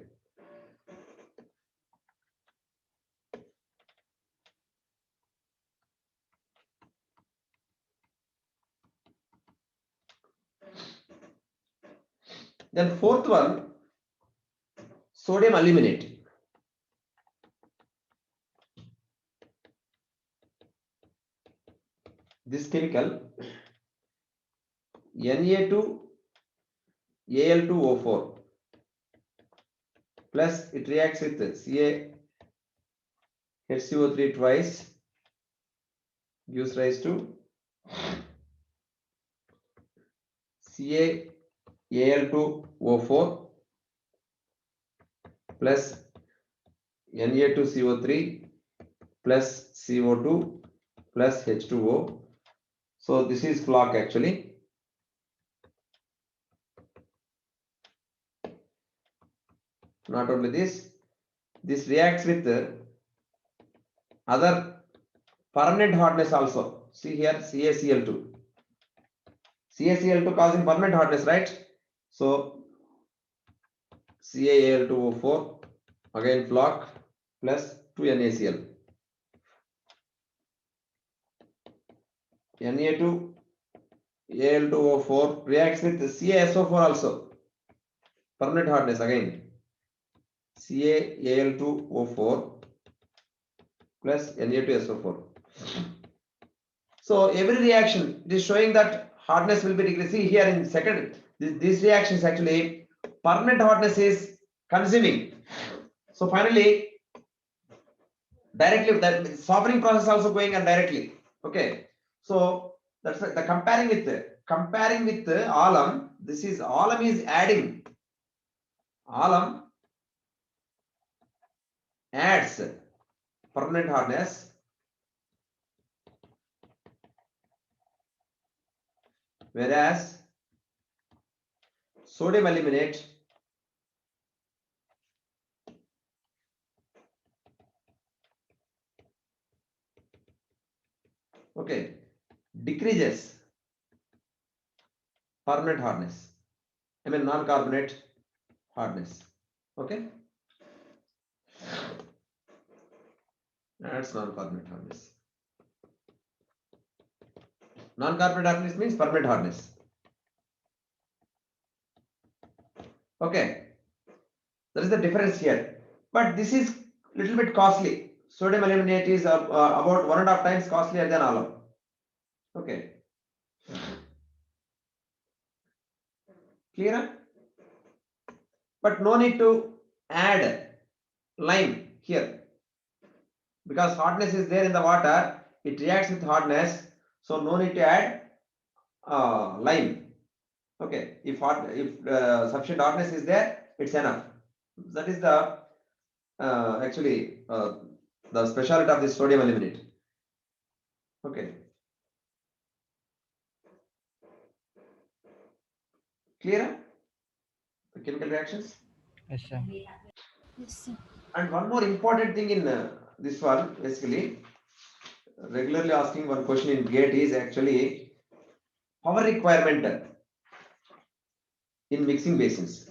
Then fourth one, sodium aluminate. This chemical Na2Al2O4 plus it reacts with CaHCO3 twice, gives rise to CaAl2O4 plus Na2CO3 plus CO2 plus H2O. So this is flock actually. Not only this reacts with other permanent hardness also. See here CaCl2. CaCl2 causing permanent hardness, right? So CaAl2O4 again flock plus 2NaCl. Na2Al2O4 reacts with CaSO4 also. Permanent hardness again. CaAl2O4 plus Na2SO4. So every reaction it is showing that hardness will be decreased. See here in second, these reactions actually permanent hardness is consuming. So finally, directly that softening process also going on directly. Okay. So that's the comparing with alum. This is alum is adding. Alum adds permanent hardness, whereas sodium aluminate decreases permanent hardness, I mean non-carbonate hardness. Okay, that's non-carbonate hardness. Non-carbonate hardness means permanent hardness. Okay, there is the difference here, but this is little bit costly. Sodium aluminate is about 1.5 times costlier than alum. Okay, clear? But no need to add lime here, because hardness is there in the water, it reacts with hardness, so no need to add lime. Okay, if sufficient hardness is there, it's enough. That is the actually the specialty of this sodium aluminate. Okay, clear? The chemical reactions. Yes, sir. Yes, sir. And one more important thing in this one, basically regularly asking one question in GATE is actually power requirement in mixing basins.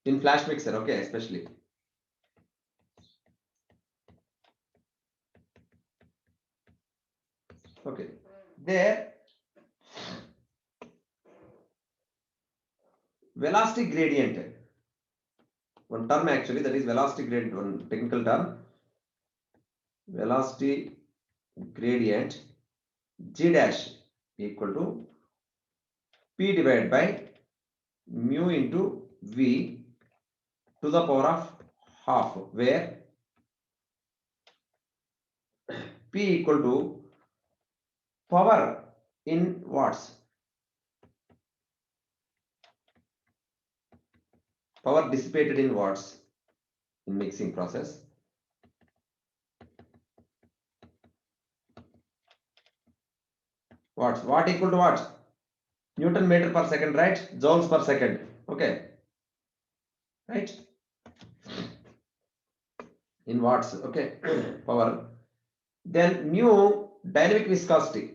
In flash mixer, okay, especially. Okay, there velocity gradient, one term actually, that is velocity gradient, one technical term, velocity gradient G dash equal to P divided by mu into V to the power of half, where P equal to power in watts, power dissipated in watts in mixing process, watts, watt equal to what? Newton meter per second, right? Joules per second. Okay, right? In watts, okay, power. Then mu dynamic viscosity.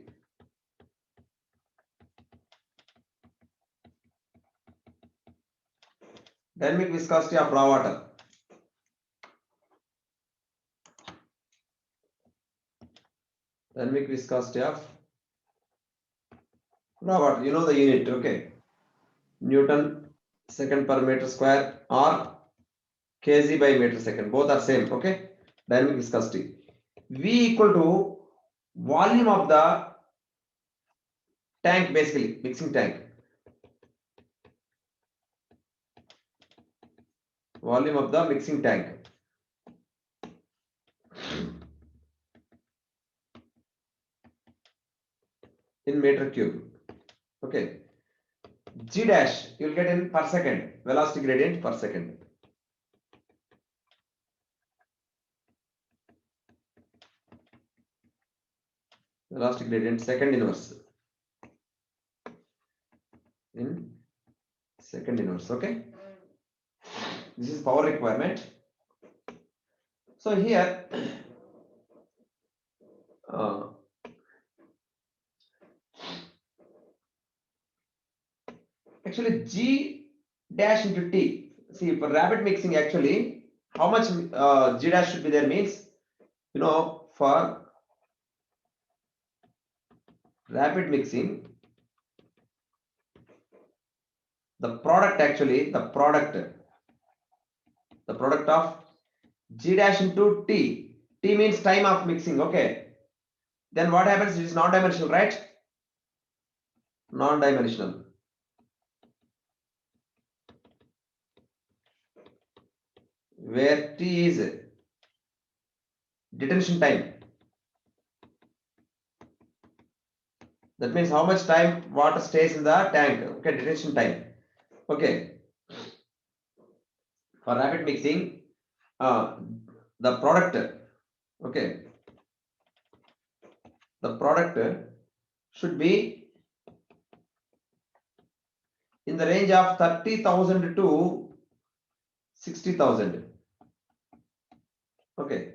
Dynamic viscosity of raw water. Dynamic viscosity of raw water. You know the unit, okay? Newton second per meter square or kg by meter second. Both are same, okay? Dynamic viscosity. V equal to volume of the tank, basically mixing tank. Volume of the mixing tank. In meter cube. Okay. G dash you will get in per second, velocity gradient per second. Velocity gradient second inverse. In second inverse, okay. This is power requirement. So here actually G dash into T. See, for rapid mixing, actually, how much G dash should be there means, you know, for rapid mixing, the product actually, the product of G dash into T. T means time of mixing, okay. Then what happens? It is non-dimensional, right? Non-dimensional. Where T is detention time. That means how much time water stays in the tank. Okay, detention time. Okay. For rapid mixing, the product, okay, the product should be in the range of 30,000 to 60,000. Okay.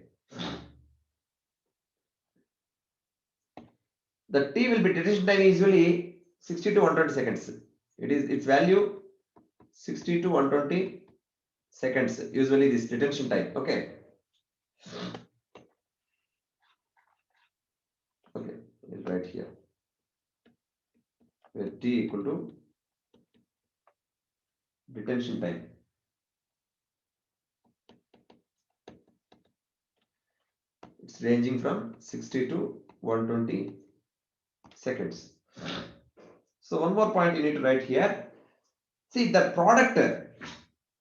The T will be detention time usually 60 to 120 seconds. It is its value 60 to 120 seconds. Usually this detention time. Okay. Okay. It's right here. Where T equal to detention time. It's ranging from 60 to 120 seconds. So one more point you need to write here. See, the product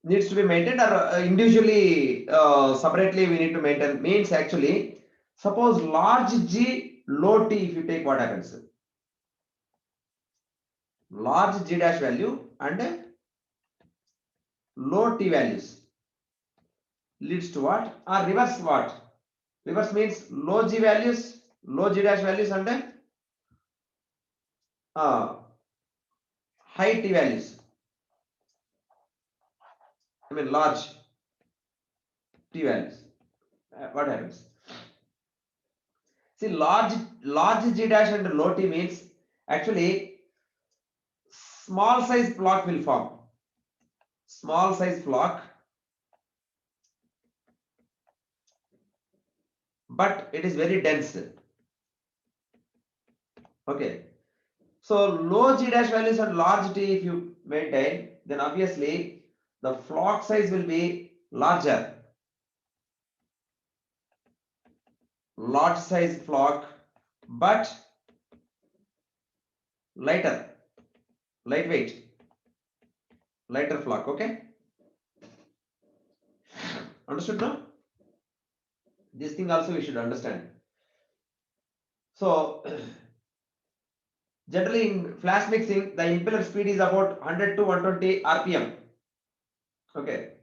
needs to be maintained, or individually, separately we need to maintain. Means actually, suppose large G, low T, if you take, what happens? Large G dash value and low T values leads to what? Or reverse what? Reverse means low G values, low G dash values and high T values. I mean large T values. What happens? See, large G dash and low T means actually small size flock will form. Small size flock, but it is very dense. Okay. So low G dash values and large T if you maintain, then obviously the flock size will be larger. Large size flock, but lighter, lightweight, lighter flock. Okay. Understood now? This thing also we should understand. So generally in flash mixing, the impeller speed is about 100 to 120 RPM. Okay.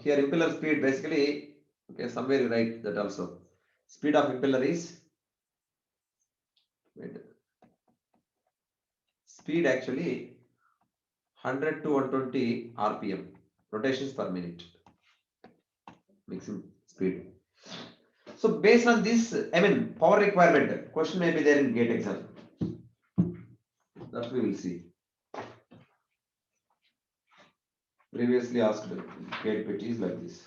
Here impeller speed basically, okay, somewhere you write that also. Speed of impeller is, wait, speed actually 100 to 120 RPM, rotations per minute, mixing speed. So based on this, I mean power requirement, question may be there in GATE exam. That we will see. Previously asked GATE PET is like this.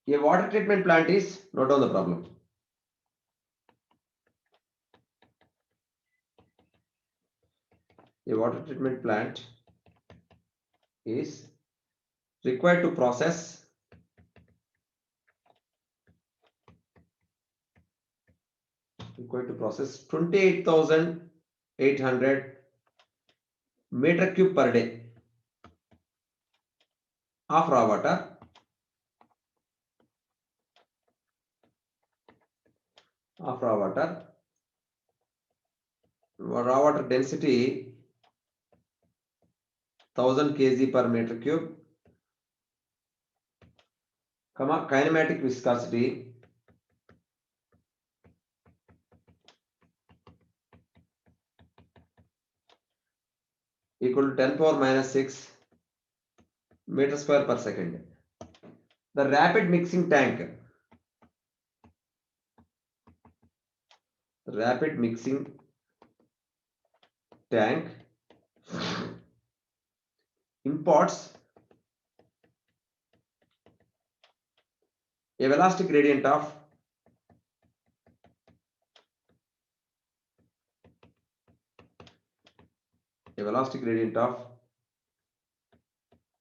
A water treatment plant is, note down the problem. A water treatment plant is required to process 28,800 meter cube per day of raw water. Raw water density 1000 kg per meter cube, kinematic viscosity equal to 10 power minus 6 meter square per second. The rapid mixing tank, imports a velocity gradient of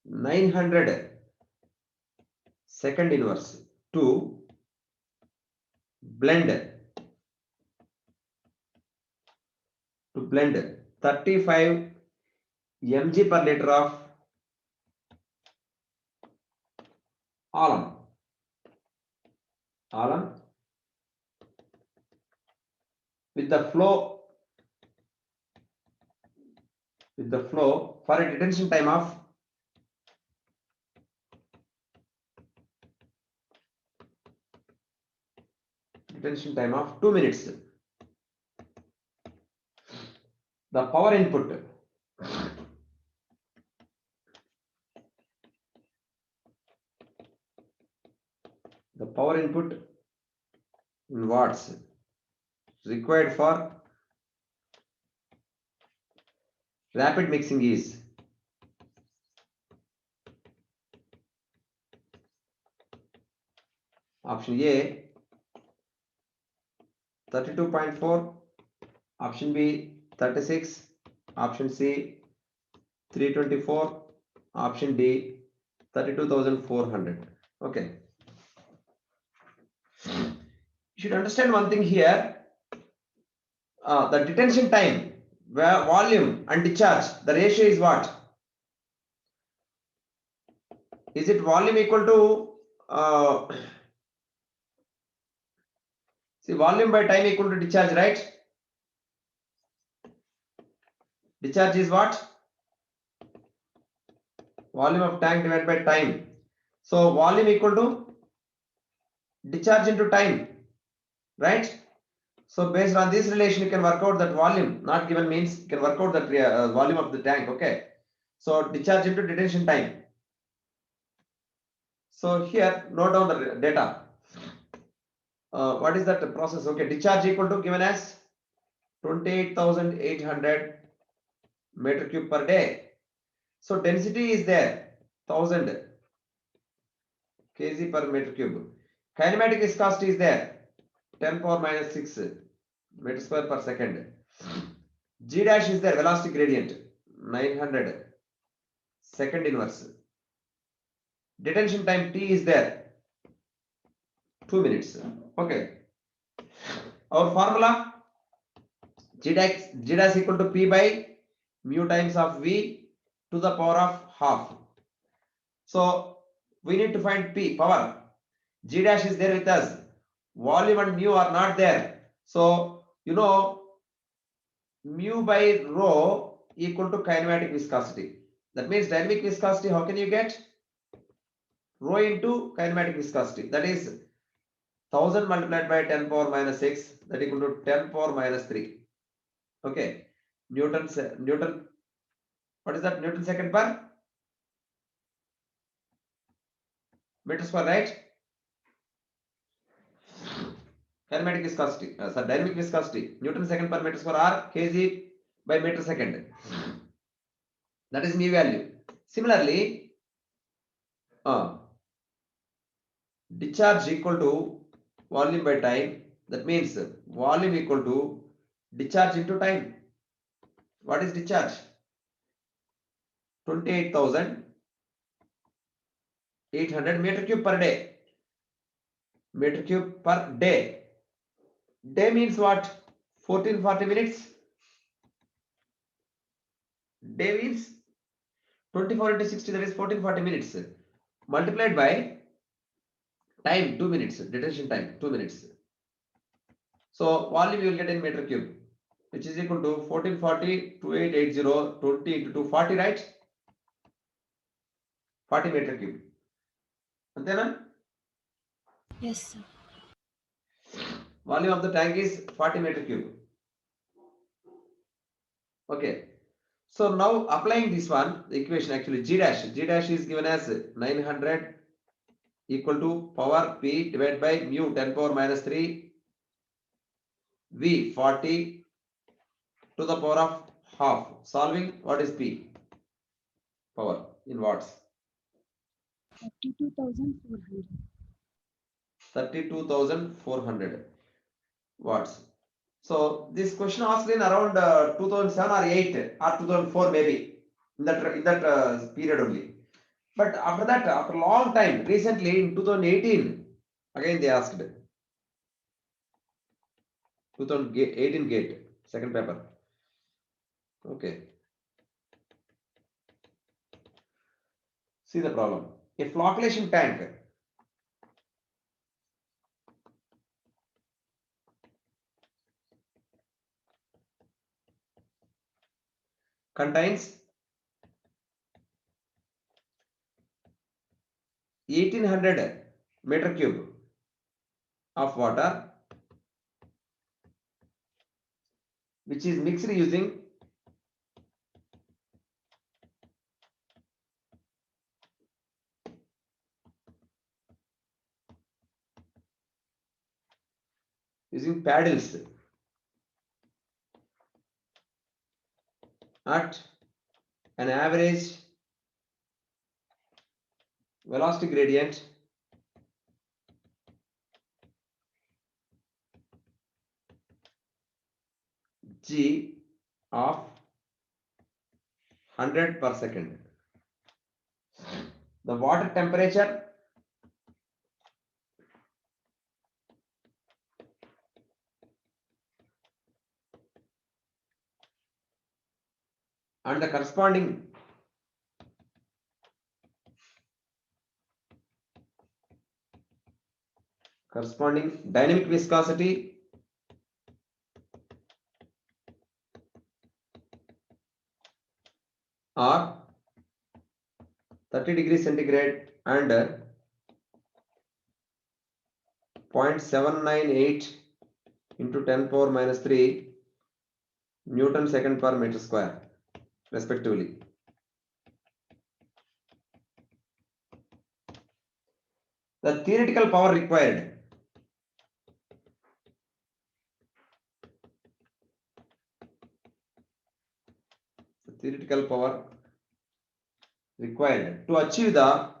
900 second inverse to blend 35 mg per liter of alum. With the flow for a detention time of 2 minutes. The power input in watts required for rapid mixing is option A 32.4, option B 36, option C 324, option D 32,400. Okay, you should understand one thing here. The detention time, where volume and discharge, the ratio is what? Is it volume equal to see, volume by time equal to discharge, right? Discharge is what? Volume of tank divided by time. So volume equal to discharge into time, right? So based on this relation, you can work out that volume not given means you can work out that volume of the tank. Okay. So discharge into detention time. So here note down the data. What is that process? Okay, discharge equal to given as 28,800 meter cube per day. So density is there 1000 kg per meter cube. Kinematic viscosity is there 10 power minus 6 meter square per second. G dash is there, velocity gradient 900 second inverse. Detention time T is there 2 minutes. Okay. Our formula G dash equal to P by mu times of V to the power of half. So we need to find P, power. G dash is there with us. Volume and mu are not there. So you know mu by rho equal to kinematic viscosity. That means dynamic viscosity, how can you get? Rho into kinematic viscosity. That is 1000 multiplied by 10 power minus 6, that equal to 10 power minus 3. Okay. Newton, what is that? Newton second per meter square, right? Kinematic viscosity, dynamic viscosity, Newton second per meter square or kg by meter second. That is mu value. Similarly, discharge equal to volume by time. That means volume equal to discharge into time. What is discharge? 28,800 meter cube per day. Meter cube per day. Day means what? 1440 minutes. Day means 24 into 60, that is 1440 minutes. Multiplied by time 2 minutes. Detention time 2 minutes. So volume you will get in meter cube, which is equal to 1440, 2880, 20 into 240, right? 40 meter cube. Antena? Yes, sir. Volume of the tank is 40 meter cube. Okay. So now applying this one, the equation actually G dash is given as 900 equal to power P divided by mu 10 power minus 3 V 40 to the power of half. Solving, what is P? Power in watts. 32,400. 32,400 watts. So this question asked in around 2007 or 8 or 2004 maybe, in that period only. But after that, after a long time, recently in 2018, again they asked 2018 gate, second paper. Okay. See the problem. A flocculation tank contains 1800 meter cube of water, which is mixed using paddles at an average velocity gradient g of 100 per second. The water temperature and the corresponding dynamic viscosity are 30 degrees centigrade and 0.798 into 10 power minus 3 Newton second per meter square respectively. The theoretical power required to achieve the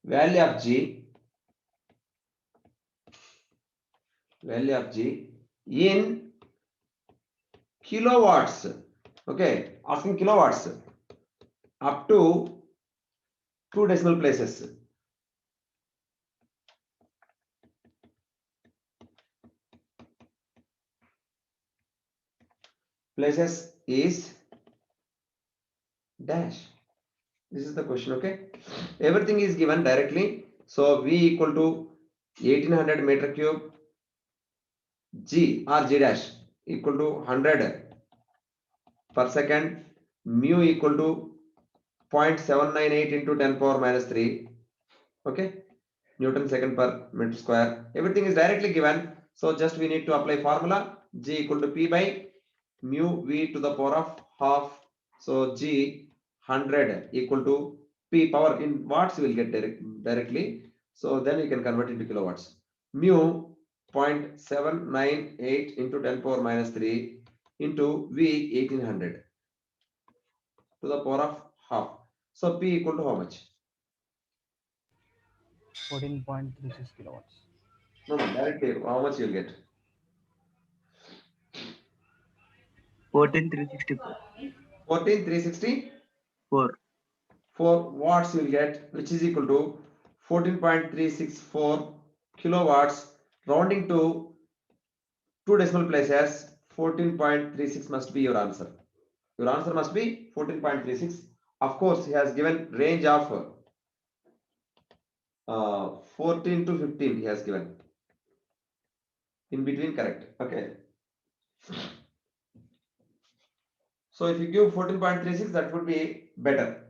value of G in kilowatts. Okay, asking kilowatts up to 2 decimal places. Places is dash. This is the question. Okay, everything is given directly. So V equal to 1800 meter cube, G or G dash equal to 100 per second, mu equal to 0.798 into 10 power minus 3. Okay, Newton second per meter square. Everything is directly given. So just we need to apply formula G equal to P by mu V to the power of half. So G 100 equal to P power in watts you will get directly. So then you can convert into kilowatts. Mu 0.798 into 10 power minus 3 into V 1800 to the power of half. So P equal to how much? 14.36 kilowatts. No, directly how much you will get? 14364. 14364 watts you will get, which is equal to 14.364 kilowatts, rounding to 2 decimal places. 14.36 must be your answer. Your answer must be 14.36. Of course, he has given range of 14 to 15. He has given in between, correct? Okay. So if you give 14.36, that would be better.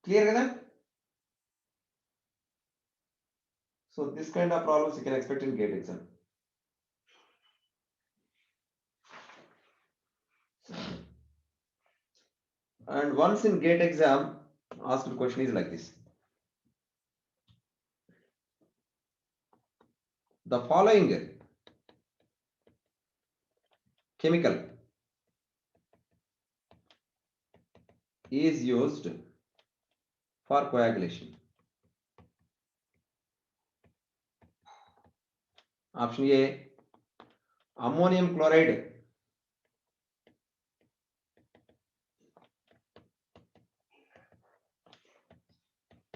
Clear then? So this kind of problems you can expect in GATE exam. And once in GATE exam, asked question is like this. The following chemical is used for coagulation. Option A, ammonium chloride.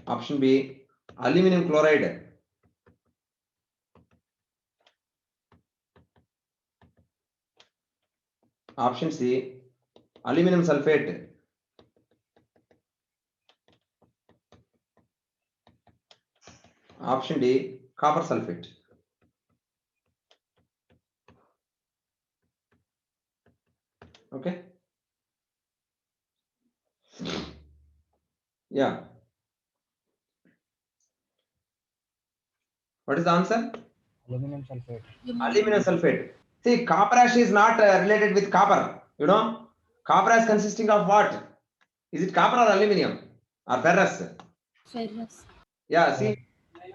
Option B, aluminum chloride. Option C, aluminum sulfate. Option D, copper sulfate. Okay. Yeah. What is the answer? Aluminum sulfate. Aluminum sulfate. See, copper ash is not related with copper. You know, copper ash consisting of what? Is it copper or aluminum or ferrous? Ferrous. Yeah. See,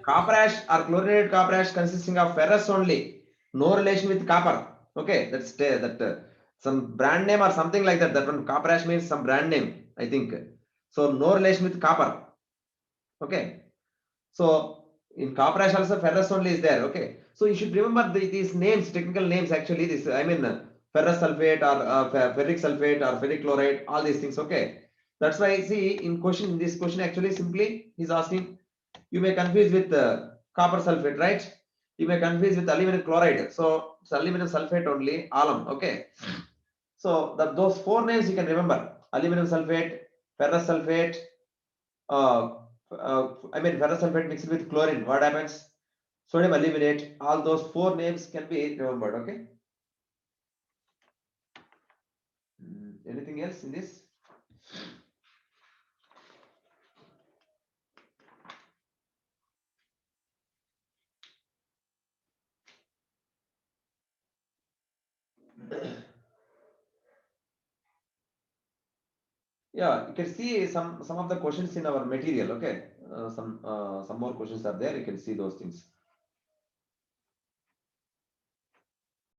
copper ash or chlorinated copper ash consisting of ferrous only. No relation with copper. Okay, that's some brand name or something like that. That one copper ash means some brand name, I think. So no relation with copper. Okay. So in copper ash also ferrous only is there. Okay. So you should remember these names, technical names actually. This I mean ferrous sulfate or ferric sulfate or ferric chloride, all these things. Okay. That's why see in this question actually simply he's asking, you may confuse with copper sulfate, right? You may confuse with aluminum chloride. So it's aluminum sulfate only, alum. Okay. So those four names you can remember: aluminum sulfate, ferrous sulfate, I mean ferrous sulfate mixed with chlorine. What happens? Sodium aluminate. All those four names can be remembered. Okay. Anything else in this? Yeah, you can see some of the questions in our material. Okay, some more questions are there. You can see those things.